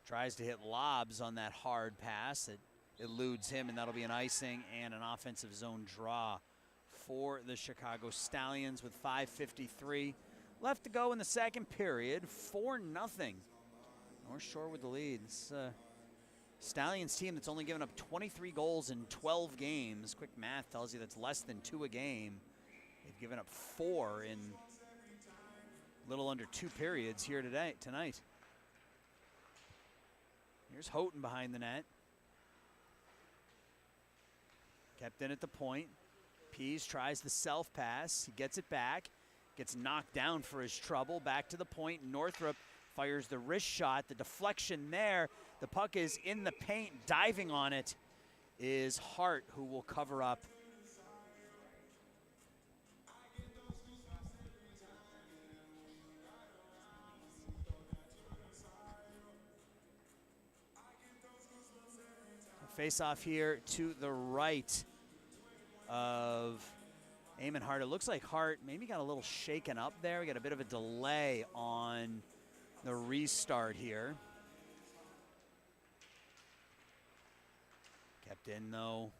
Tries to hit lobs on that hard pass. It eludes him, and that'll be an icing and an offensive zone draw for the Chicago Stallions with 5:53 left to go in the second period. 4-0. Northshore with the lead. This Stallions team that's only given up 23 goals in 12 games. Quick math tells you that's less than 2 a game. They've given up 4 in a little under 2 periods here tonight. Here's Houghton behind the net. Kept in at the point. Pease tries the self pass. He gets it back. Gets knocked down for his trouble. Back to the point. Northrup fires the wrist shot. The deflection there. The puck is in the paint. Diving on it is Hart, who will cover up. Face off here to the right of Eamon Hart. It looks like Hart maybe got a little shaken up there. We got a bit of a delay on the restart here. Kept in though,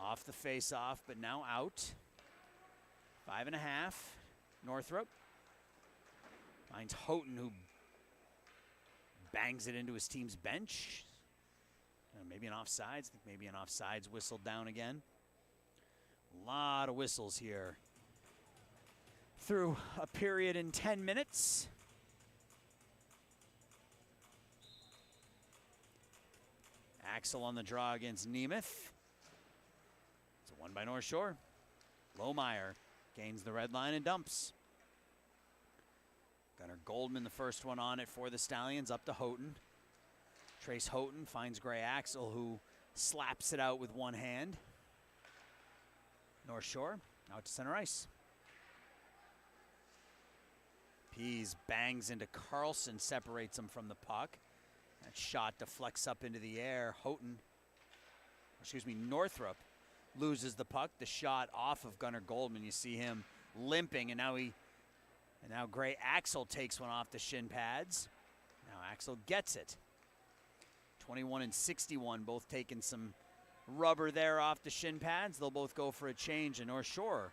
off the face off, but now out. 5.5. Northrup finds Houghton, who bangs it into his team's bench. Maybe an offsides. I think maybe an offsides whistled down again. A lot of whistles here through a period in 10 minutes. Axel on the draw against Nemeth. It's a 1 by Northshore. Lohmeyer gains the red line and dumps. Gunnar Goldman, the first one on it for the Stallions, up to Houghton. Trace Houghton finds Gray Axel, who slaps it out with one hand. Northshore out to center ice. Pease bangs into Carlson, separates him from the puck. That shot deflects up into the air. Northrup loses the puck. The shot off of Gunnar Goldman. You see him limping, and now Gray Axel takes one off the shin pads. Now Axel gets it. 21 and 61, both taking some rubber there off the shin pads. They'll both go for a change, and Northshore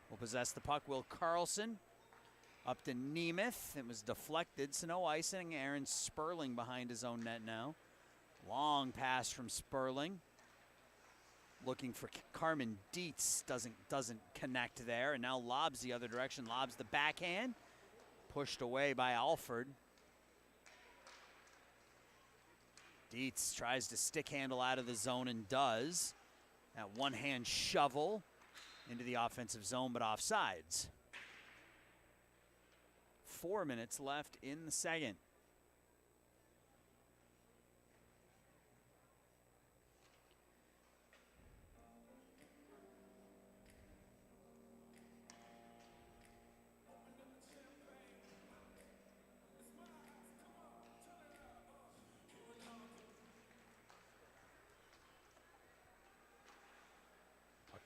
will possess the puck. Will Carlson up to Nemeth. It was deflected, so no icing. Aaron Sperling behind his own net now. Long pass from Sperling. Looking for Carmen Dietz. Doesn't connect there, and now lobs the other direction. Lobs the backhand. Pushed away by Alford. Dietz tries to stick handle out of the zone and does. That one-hand shovel into the offensive zone, but offsides. 4 minutes left in the second.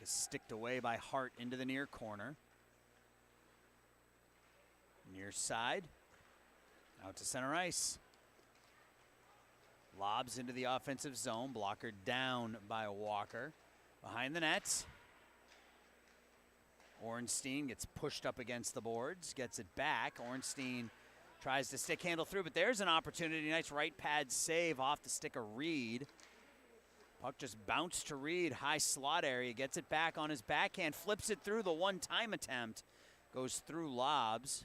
Is sticked away by Hart into the near corner. Near side. Out to center ice. Lobs into the offensive zone. Blocker down by Walker. Behind the net. Ornstein gets pushed up against the boards. Gets it back. Ornstein Tries to stick handle through, but there's an opportunity. Nice right pad save off the stick of Reed. Puck just bounced to Reed, high slot area, gets it back on his backhand, flips it through the one-time attempt, goes through lobs.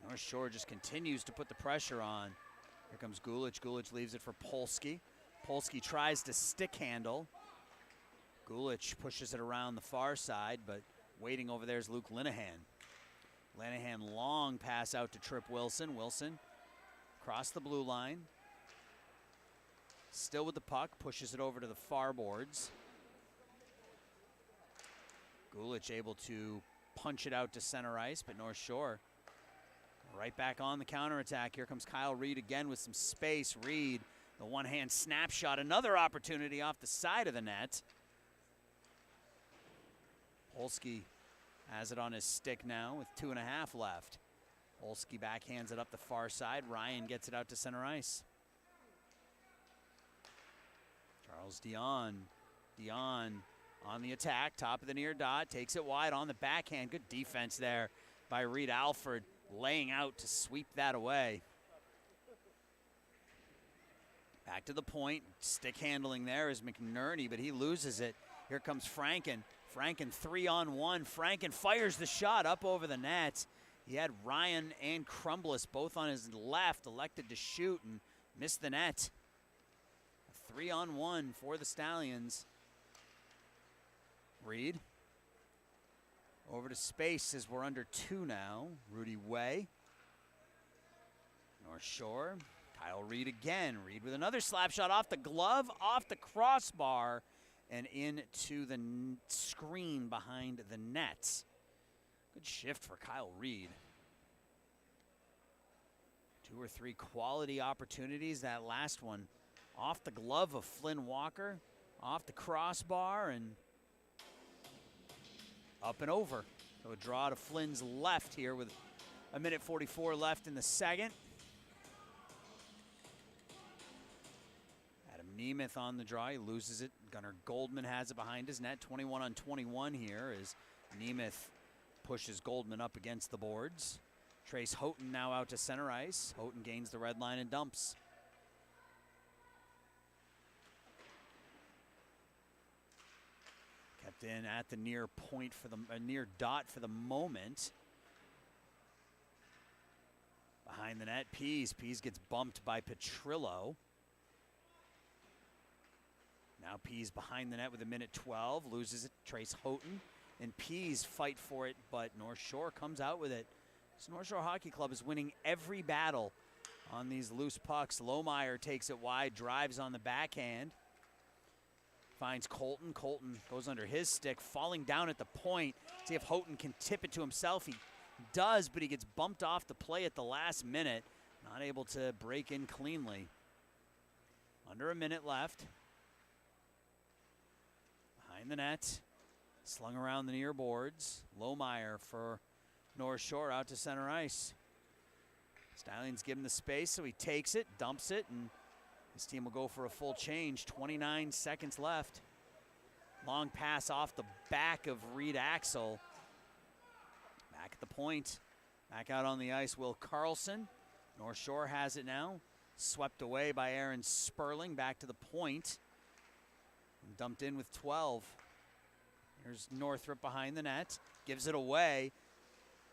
Northshore just continues to put the pressure on. Here comes Gulich. Gulich leaves it for Polsky. Polsky tries to stick handle. Gulich pushes it around the far side, but waiting over there is Luke Linehan. Linehan, long pass out to Trip Wilson. Wilson across the blue line. Still with the puck, pushes it over to the far boards. Gulich able to punch it out to center ice, but Northshore right back on the counterattack. Here comes Kyle Reed again with some space. Reed, the one-hand snapshot, another opportunity off the side of the net. Polsky has it on his stick now with 2.5 left. Polsky backhands it up the far side. Ryan gets it out to center ice. Charles Dion. Dion on the attack, top of the near dot, takes it wide on the backhand. Good defense there by Reed Alford, laying out to sweep that away. Back to the point, stick handling there is McNerney, but he loses it. Here comes Franken. Franken 3-on-1. Franken fires the shot up over the net. He had Ryan and Crumblis both on his left, elected to shoot and missed the net. A 3-on-1 for the Stallions. Reed over to space as we're under 2 now. Rudy Way. Northshore. Kyle Reed again. Reed with another slap shot off the glove, off the crossbar, and into the screen behind the net. Good shift for Kyle Reed. 2 or 3 quality opportunities. That last one off the glove of Flynn Walker, off the crossbar, and up and over. So a draw to Flynn's left here with 1:44 left in the second. Nemeth on the draw, he loses it. Gunnar Goldman has it behind his net. 21-on-21 here as Nemeth pushes Goldman up against the boards. Trace Houghton now out to center ice. Houghton gains the red line and dumps. Kept in at the near point for the near dot for the moment. Behind the net, Pease. Pease gets bumped by Petrillo. Now Pease behind the net with 1:12, loses it. Trace Houghton and Pease fight for it, but Northshore comes out with it. This Northshore Hockey Club is winning every battle on these loose pucks. Lohmeyer takes it wide, drives on the backhand. Finds Colton. Colton goes under his stick, falling down at the point. See if Houghton can tip it to himself. He does, but he gets bumped off the play at the last minute. Not able to break in cleanly. Under a minute left. Behind the net, slung around the near boards. Lohmeyer for Northshore out to center ice. Stallions give him the space, so he takes it, dumps it, and his team will go for a full change. 29 seconds left. Long pass off the back of Reed Axel. Back at the point. Back out on the ice, Will Carlson. Northshore has it now. Swept away by Aaron Sperling. Back to the point. And dumped in with 12. Here's Northrop behind the net. Gives it away.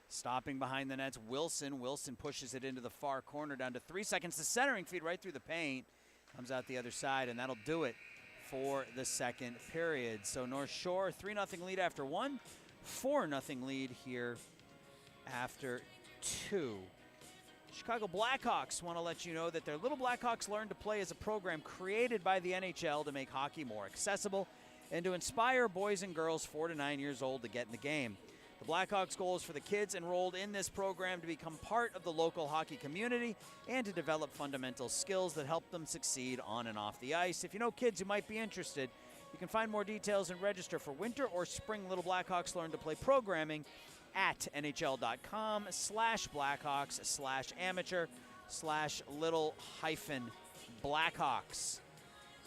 Stopping behind the net's Wilson. Wilson pushes it into the far corner down to 3 seconds. The centering feed right through the paint. Comes out the other side, and that'll do it for the second period. So Northshore, 3-0 lead after 1. 4-0 lead here after 2. Chicago Blackhawks want to let you know that their Little Blackhawks Learn to Play is a program created by the NHL to make hockey more accessible and to inspire boys and girls 4 to 9 years old to get in the game. The Blackhawks' goal is for the kids enrolled in this program to become part of the local hockey community and to develop fundamental skills that help them succeed on and off the ice. If you know kids who might be interested, you can find more details and register for winter or spring Little Blackhawks Learn to Play programming at nhl.com/blackhawks/amateur/little-blackhawks.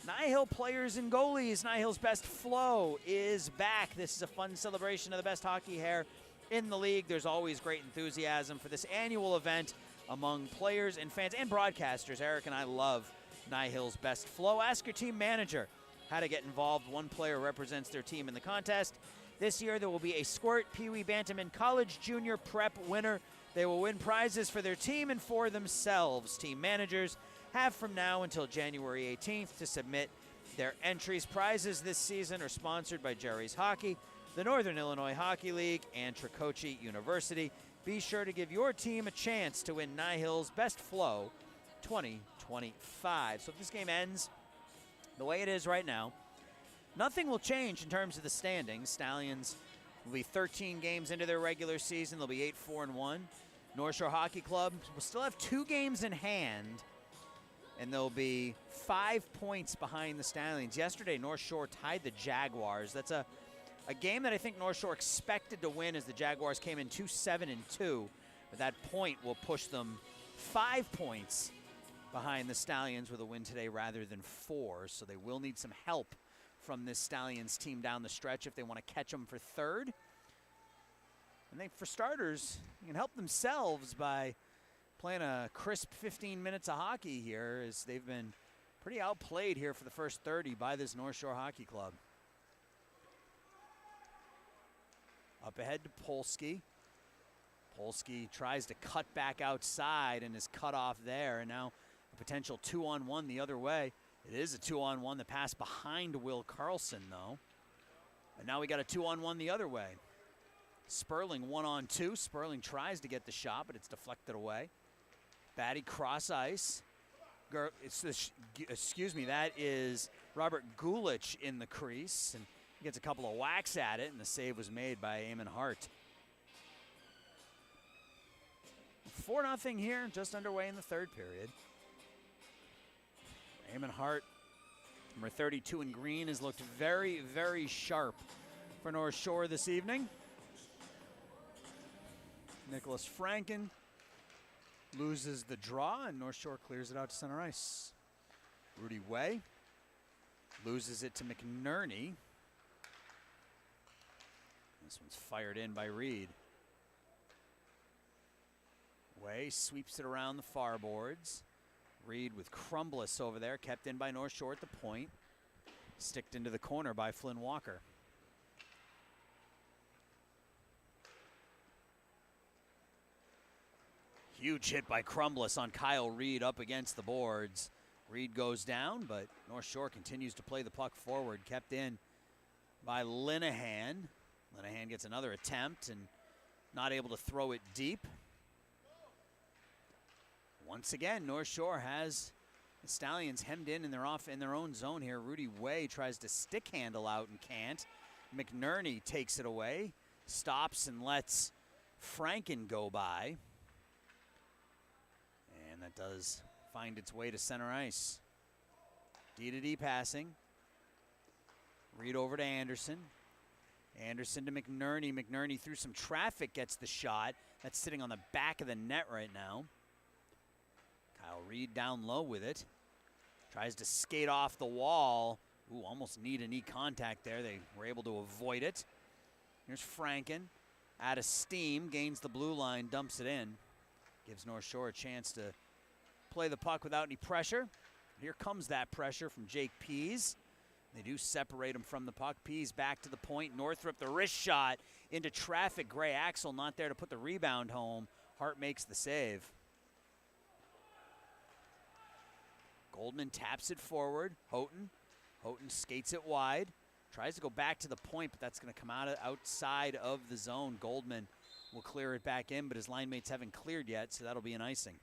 NIHL Players and Goalies. NIHL's Best Flow is back. This is a fun celebration of the best hockey hair in the league. There's always great enthusiasm for this annual event among players and fans and broadcasters. Eric and I love NIHL's Best Flow. Ask your team manager how to get involved. One player represents their team in the contest. This year there will be a Squirt, Pee Wee, Bantam, and College Junior Prep winner. They will win prizes for their team and for themselves. Team managers have from now until January 18th to submit their entries. Prizes this season are sponsored by Jerry's Hockey, the Northern Illinois Hockey League, and Tricoci University. Be sure to give your team a chance to win NIHL's Best Flow 2025. So if this game ends the way it is right now, nothing will change in terms of the standings. Stallions will be 13 games into their regular season. They'll be 8-4-1. Northshore Hockey Club will still have 2 games in hand, and they'll be 5 points behind the Stallions. Yesterday, Northshore tied the Jaguars. That's a game that I think Northshore expected to win, as the Jaguars came in 2-7-2. But that point will push them 5 points behind the Stallions with a win today rather than 4. So they will need some help from this Stallions team down the stretch if they want to catch them for third. I think for starters, you can help themselves by playing a crisp 15 minutes of hockey here, as they've been pretty outplayed here for the first 30 by this Northshore Hockey Club. Up ahead to Polsky. Polsky tries to cut back outside and is cut off there, and now a potential 2-on-1 the other way. It is a 2-on-1. The pass behind Will Carlson, though. And now we got a 2-on-1 the other way. Sperling 1-on-2. Sperling tries to get the shot, but it's deflected away. Batty cross ice. Excuse me, that is Robert Gulich in the crease. And he gets a couple of whacks at it, and the save was made by Eamon Hart. 4-0 here, just underway in the third period. Eamon Hart, number 32 in green, has looked very, very sharp for North Shore this evening. Nicholas Franken loses the draw, and North Shore clears it out to center ice. Rudy Way loses it to McNerney. This one's fired in by Reed. Way sweeps it around the far boards. Reed with Crumbliss over there, kept in by North Shore at the point. Sticked into the corner by Flynn Walker. Huge hit by Crumbliss on Kyle Reed up against the boards. Reed goes down, but North Shore continues to play the puck forward, kept in by Linehan. Linehan gets another attempt and not able to throw it deep. Once again, North Shore has the Stallions hemmed in their own zone here. Rudy Way tries to stick handle out and can't. McNerney takes it away, stops and lets Franken go by. And that does find its way to center ice. D-to-D passing. Reed over to Anderson. Anderson to McNerney. McNerney through some traffic gets the shot. That's sitting on the back of the net right now. Kyle Reed down low with it. Tries to skate off the wall. Ooh, almost knee-to-knee contact there. They were able to avoid it. Here's Franken. Out of steam, gains the blue line, dumps it in. Gives North Shore a chance to play the puck without any pressure. Here comes that pressure from Jake Pease. They do separate him from the puck. Pease back to the point. Northrup, the wrist shot into traffic. Gray Axel not there to put the rebound home. Hart makes the save. Goldman taps it forward. Houghton skates it wide. Tries to go back to the point, but that's going to come outside of the zone. Goldman will clear it back in, but his line mates haven't cleared yet, so that'll be an icing.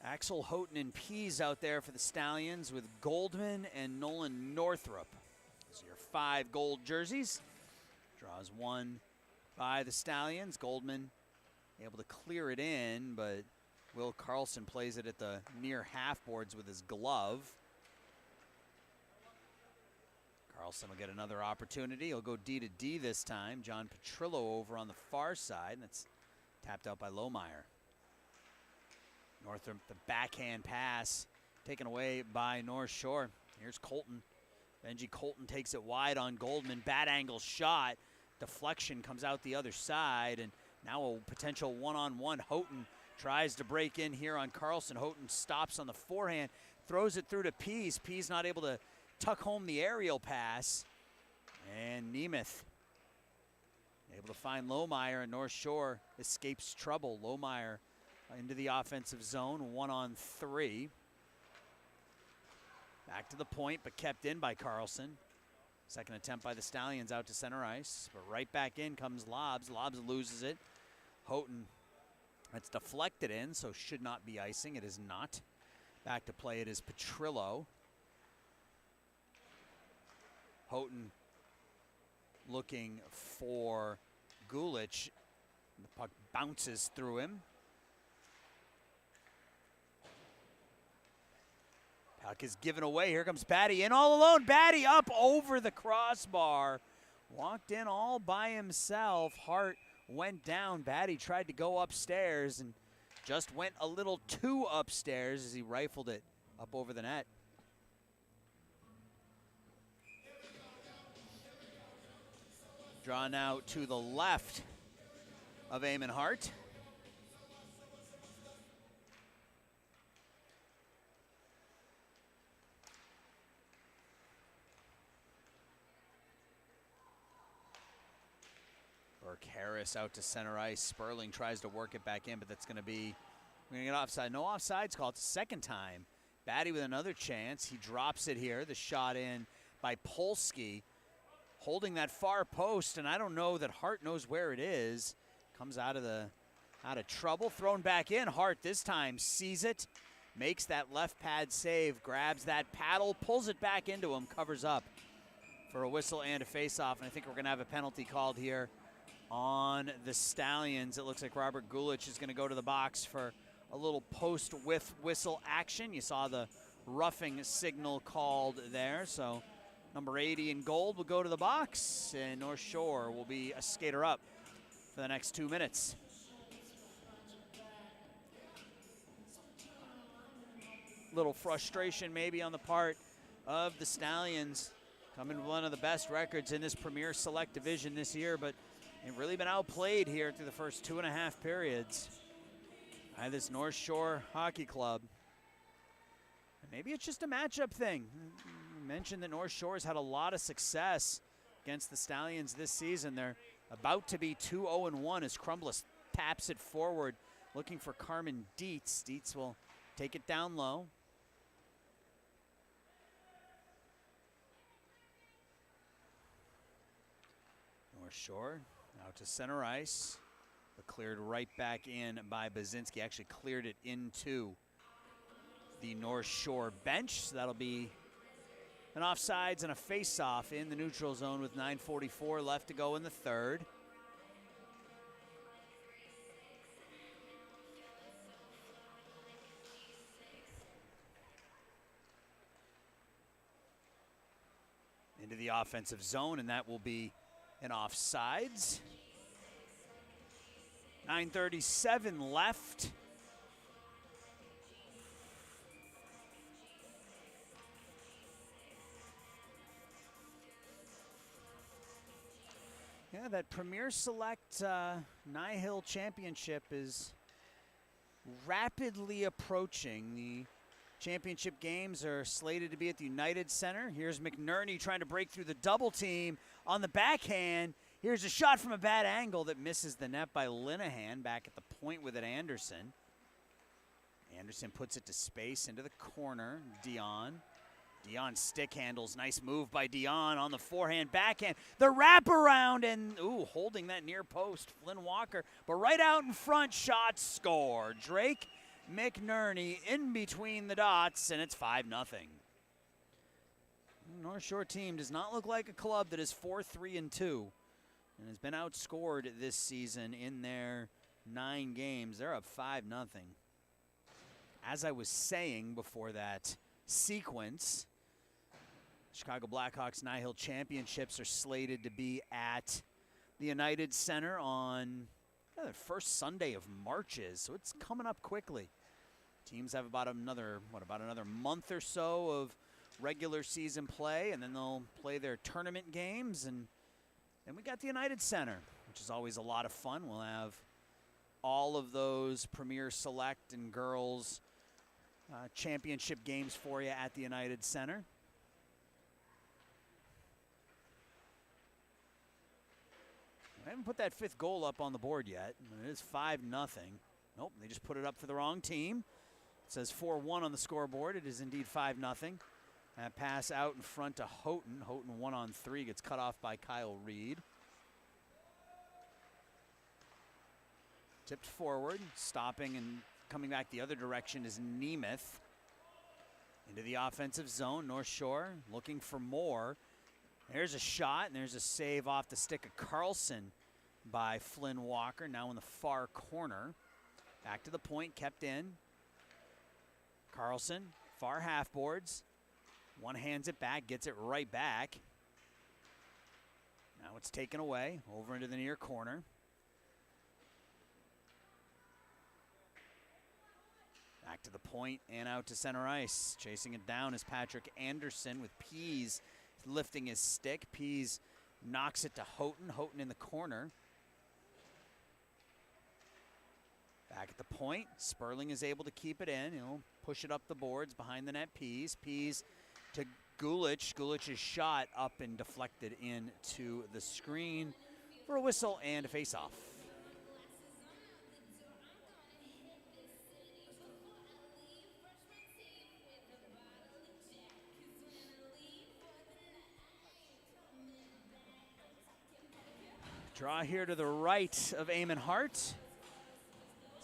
Axel, Houghton, and Pease out there for the Stallions with Goldman and Nolan Northrup. Those are your 5 gold jerseys. Draws one by the Stallions. Goldman able to clear it in, but Will Carlson plays it at the near half boards with his glove. Carlson will get another opportunity. He'll go D to D this time. John Petrillo over on the far side. That's tapped out by Lohmeyer. Northrop, the backhand pass taken away by Northshore. Here's Colton. Benji Colton takes it wide on Goldman. Bad angle shot. Deflection comes out the other side. And now a potential one-on-one. Houghton tries to break in here on Carlson. Houghton stops on the forehand. Throws it through to Pease. Pease not able to tuck home the aerial pass. And Nemeth able to find Lohmeyer, and North Shore escapes trouble. Lohmeyer into the offensive zone, 1-on-3. Back to the point, but kept in by Carlson. Second attempt by the Stallions out to center ice, but right back in comes Lobbs. Lobbs loses it. Houghton, that's deflected in, so should not be icing. It is not. Back to play, it is Petrillo. Houghton looking for Gulich. The puck bounces through him. Puck is given away. Here comes Batty in all alone. Batty up over the crossbar. Walked in all by himself. Hart went down. Batty tried to go upstairs and just went a little too upstairs as he rifled it up over the net. Draw now to the left of Eamon Hart. Burke-Harris out to center ice. Sperling tries to work it back in, but that's going to be, we're going to get offside. No offsides called. It's the second time. Batty with another chance. He drops it here. The shot in by Polsky, holding that far post, and I don't know that Hart knows where it is. Comes out of trouble. Thrown back in. Hart this time sees it, makes that left pad save, grabs that paddle, pulls it back into him, covers up for a whistle and a face-off, and I think we're going to have a penalty called here on the Stallions. It looks like Robert Gulich is going to go to the box for a little post-whiff whistle action. You saw the roughing signal called there, so number 80 in gold will go to the box, and North Shore will be a skater up for the next 2 minutes. Little frustration maybe on the part of the Stallions, coming with one of the best records in this Premier Select Division this year, but they've really been outplayed here through the first 2.5 periods by this North Shore Hockey Club. And maybe it's just a matchup thing. I mentioned that North Shore has had a lot of success against the Stallions this season. They're about to be 2-0-1 as Crumblis taps it forward, looking for Carmen Dietz. Dietz will take it down low. North Shore out to center ice, but cleared right back in by Baczynski. Actually cleared it into the North Shore bench, so that'll be an offsides and a face-off in the neutral zone with 9:44 left to go in the third. Into the offensive zone, and that will be an offsides. 9:37 left. Yeah, that Premier Select NIHL Championship is rapidly approaching. The championship games are slated to be at the United Center. Here's McNerney trying to break through the double team on the backhand. Here's a shot from a bad angle that misses the net by Linehan. Back at the point with it, Anderson. Anderson puts it to space into the corner. Dion stick handles. Nice move by Dion on the forehand, backhand. The wraparound and, holding that near post, Flynn Walker. But right out in front, shot, score. Drake McNerney in between the dots, and it's 5-0. North Shore team does not look like a club that is 4-3-2 and has been outscored this season in their 9 games. They're up 5-0. As I was saying before that sequence, Chicago Blackhawks NIHL Championships are slated to be at the United Center on the first Sunday of March, so it's coming up quickly. Teams have about another month or so of regular season play, and then they'll play their tournament games, and then we got the United Center, which is always a lot of fun. We'll have all of those Premier Select and girls championship games for you at the United Center. I haven't put that 5th goal up on the board yet. It is 5-0. Nope, they just put it up for the wrong team. It says 4-1 on the scoreboard. It is indeed 5-0. That pass out in front to Houghton. Houghton 1-on-3 gets cut off by Kyle Reed. Tipped forward, stopping and coming back the other direction is Nemeth. Into the offensive zone, Northshore looking for more. There's a shot, and there's a save off the stick of Carlson by Flynn Walker, now in the far corner. Back to the point, kept in. Carlson, far half boards. One hands it back, gets it right back. Now it's taken away, over into the near corner. Back to the point and out to center ice. Chasing it down is Patrick Anderson with Pease lifting his stick. Pease knocks it to Houghton. Houghton in the corner. Back at the point, Sperling is able to keep it in. He'll push it up the boards behind the net. Pease to Gulich. Gulich's shot up and deflected into the screen for a whistle and a face-off. Draw here to the right of Eamon Hart. This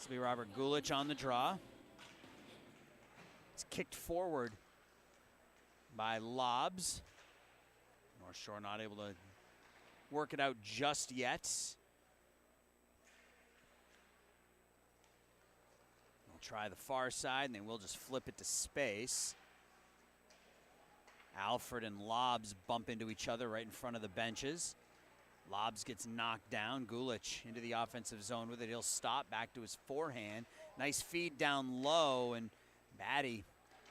will be Robert Gulich on the draw. It's kicked forward by Lobbs. Northshore not able to work it out just yet. They'll try the far side, and they will just flip it to space. Alford and Lobbs bump into each other right in front of the benches. Lobbs gets knocked down. Gulich into the offensive zone with it. He'll stop back to his forehand. Nice feed down low, and Batty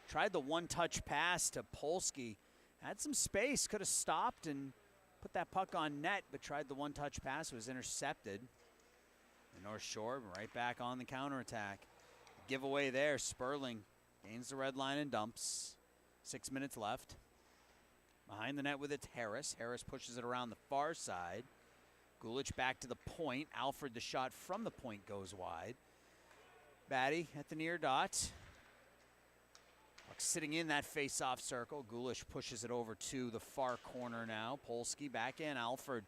tried the one-touch pass to Polsky. Had some space, could have stopped and put that puck on net, but tried the one-touch pass, was intercepted. And Northshore right back on the counterattack. Giveaway there, Sperling gains the red line and dumps. 6 minutes left. Behind the net with it, Harris. Harris pushes it around the far side. Gulich back to the point. Alfred, the shot from the point, goes wide. Batty at the near dot. Puck sitting in that face-off circle. Gulich pushes it over to the far corner now. Polsky back in. Alfred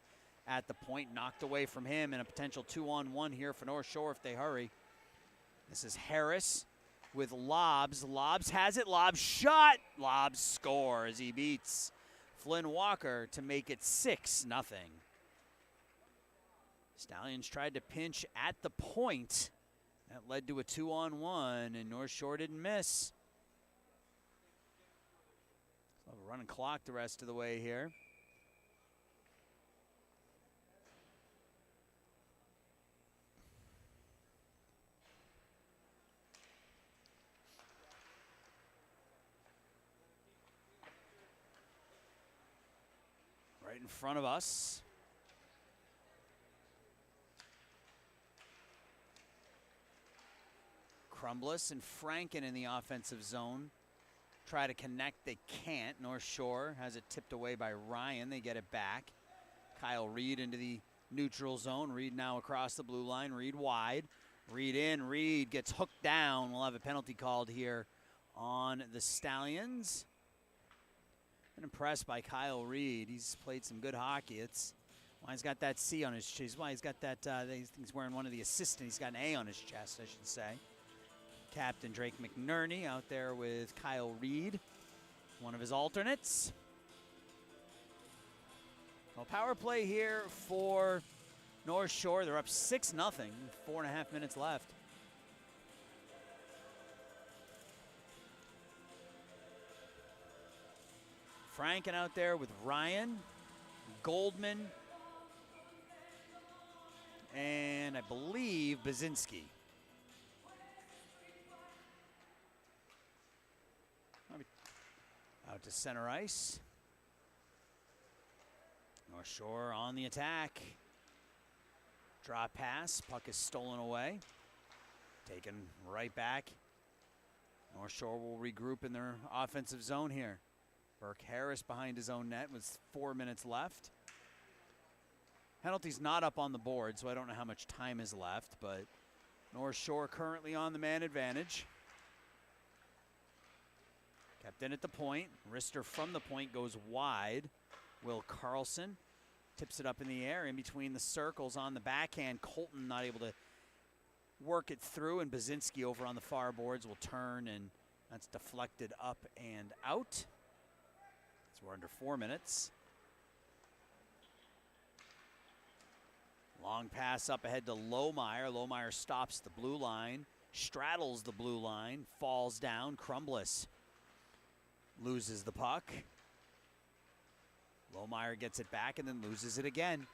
at the point, knocked away from him, and a potential 2-on-1 here for Northshore if they hurry. This is Harris with Lobbs. Lobbs has it. Lobbs shot. Lobbs score as he beats Flynn Walker to make it 6-0. Stallions tried to pinch at the point. That led to a 2-on-1, and Northshore didn't miss. So a running clock the rest of the way here. Right in front of us. Crumbless and Franken in the offensive zone. Try to connect, they can't. Northshore has it tipped away by Ryan. They get it back. Kyle Reed into the neutral zone. Reed now across the blue line. Reed wide. Reed in. Reed gets hooked down. We'll have a penalty called here on the Stallions. Been impressed by Kyle Reed. He's played some good hockey. It's why he's got that C on his chest. Why he's got that, he's wearing one of the assistants. He's got an A on his chest, I should say. Captain Drake McNerney out there with Kyle Reed, one of his alternates. Well, power play here for Northshore. They're up 6-0, 4.5 minutes left. Franken out there with Ryan, Goldman, and I believe Baczynski. Out to center ice. Northshore on the attack. Drop pass, puck is stolen away. Taken right back. Northshore will regroup in their offensive zone here. Burke Harris behind his own net with 4 minutes left. Penalty's not up on the board, so I don't know how much time is left, but Northshore currently on the man advantage. Kept in at the point. Rister from the point goes wide. Will Carlson tips it up in the air in between the circles on the backhand. Colton not able to work it through, and Baczynski over on the far boards will turn, and that's deflected up and out. So we're under 4 minutes. Long pass up ahead to Lohmeyer. Lohmeyer stops the blue line, straddles the blue line, falls down. Crumbliss loses the puck. Lohmeyer gets it back and then loses it again.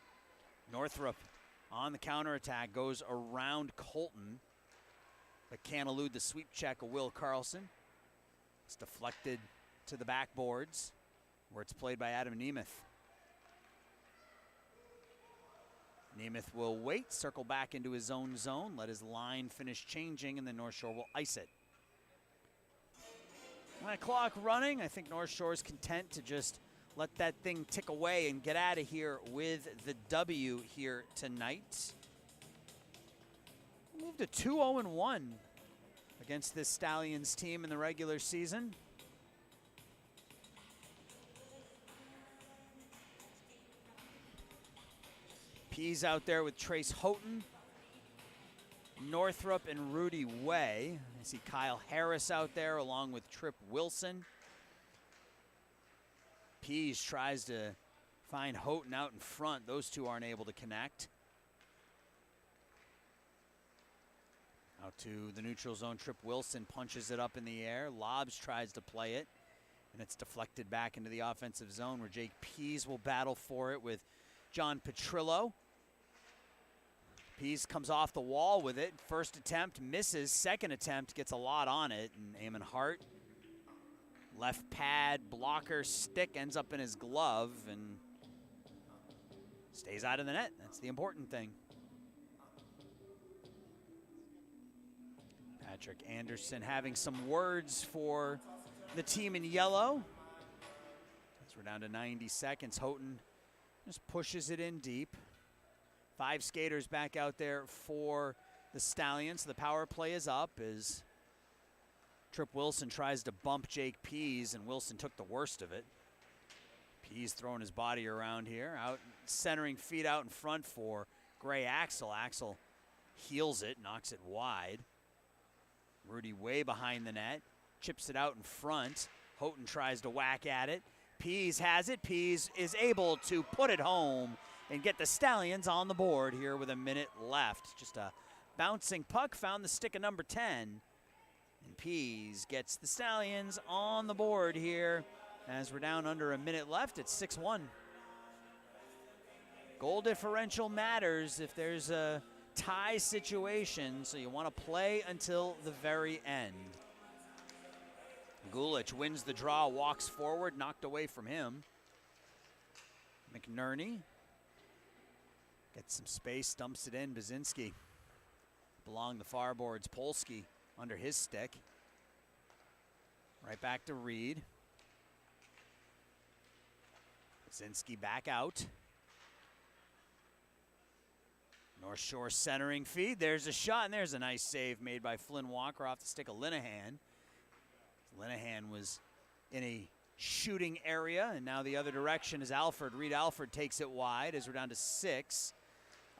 Northrup on the counterattack goes around Colton, but can't elude the sweep check of Will Carlson. It's deflected to the backboards, where it's played by Adam Nemeth. Nemeth will wait, circle back into his own zone, let his line finish changing, and then Northshore will ice it. My clock running. I think Northshore is content to just let that thing tick away and get out of here with the W here tonight. Move to 2-0-1 against this Stallions team in the regular season. Pease out there with Trace Houghton, Northrup, and Rudy Way. I see Kyle Harris out there along with Trip Wilson. Pease tries to find Houghton out in front. Those two aren't able to connect. Out to the neutral zone. Trip Wilson punches it up in the air. Lobbs tries to play it, and it's deflected back into the offensive zone where Jake Pease will battle for it with John Petrillo. Pease comes off the wall with it. First attempt misses. Second attempt gets a lot on it. And Eamon Hart, left pad, blocker, stick ends up in his glove and stays out of the net. That's the important thing. Patrick Anderson having some words for the team in yellow. As we're down to 90 seconds, Houghton just pushes it in deep. 5 skaters back out there for the Stallions. The power play is up as Trip Wilson tries to bump Jake Pease, and Wilson took the worst of it. Pease throwing his body around here. Out centering feet out in front for Gray Axel. Axel heels it, knocks it wide. Rudy way behind the net. Chips it out in front. Houghton tries to whack at it. Pease has it. Pease is able to put it home and get the Stallions on the board here with a minute left. Just a bouncing puck, found the stick of number 10. And Pease gets the Stallions on the board here as we're down under a minute left. It's 6-1. Goal differential matters if there's a tie situation, so you want to play until the very end. Gulich wins the draw, walks forward, knocked away from him. McNerney gets some space, dumps it in. Baczynski along the far boards. Polsky under his stick. Right back to Reed. Baczynski back out. Northshore centering feed. There's a shot, and there's a nice save made by Flynn Walker off the stick of Linehan. Linehan was in a shooting area, and now the other direction is Alford. Reed Alford takes it wide as we're down to 6.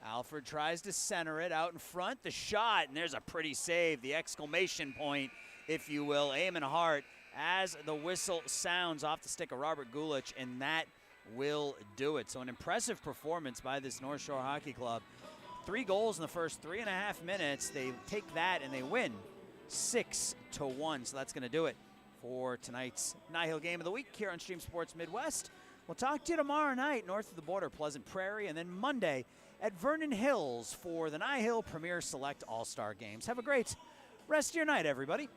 Alford tries to center it out in front. The shot, and there's a pretty save. The exclamation point, if you will. Eamon Hart as the whistle sounds off the stick of Robert Gulich, and that will do it. So an impressive performance by this North Shore Hockey Club. 3 goals in the first 3.5 minutes. They take that and they win 6-1. So that's going to do it for tonight's NIHL Game of the Week here on Stream Sports Midwest. We'll talk to you tomorrow night north of the border, Pleasant Prairie, and then Monday at Vernon Hills for the NIHL Premier Select All-Star Games. Have a great rest of your night, everybody.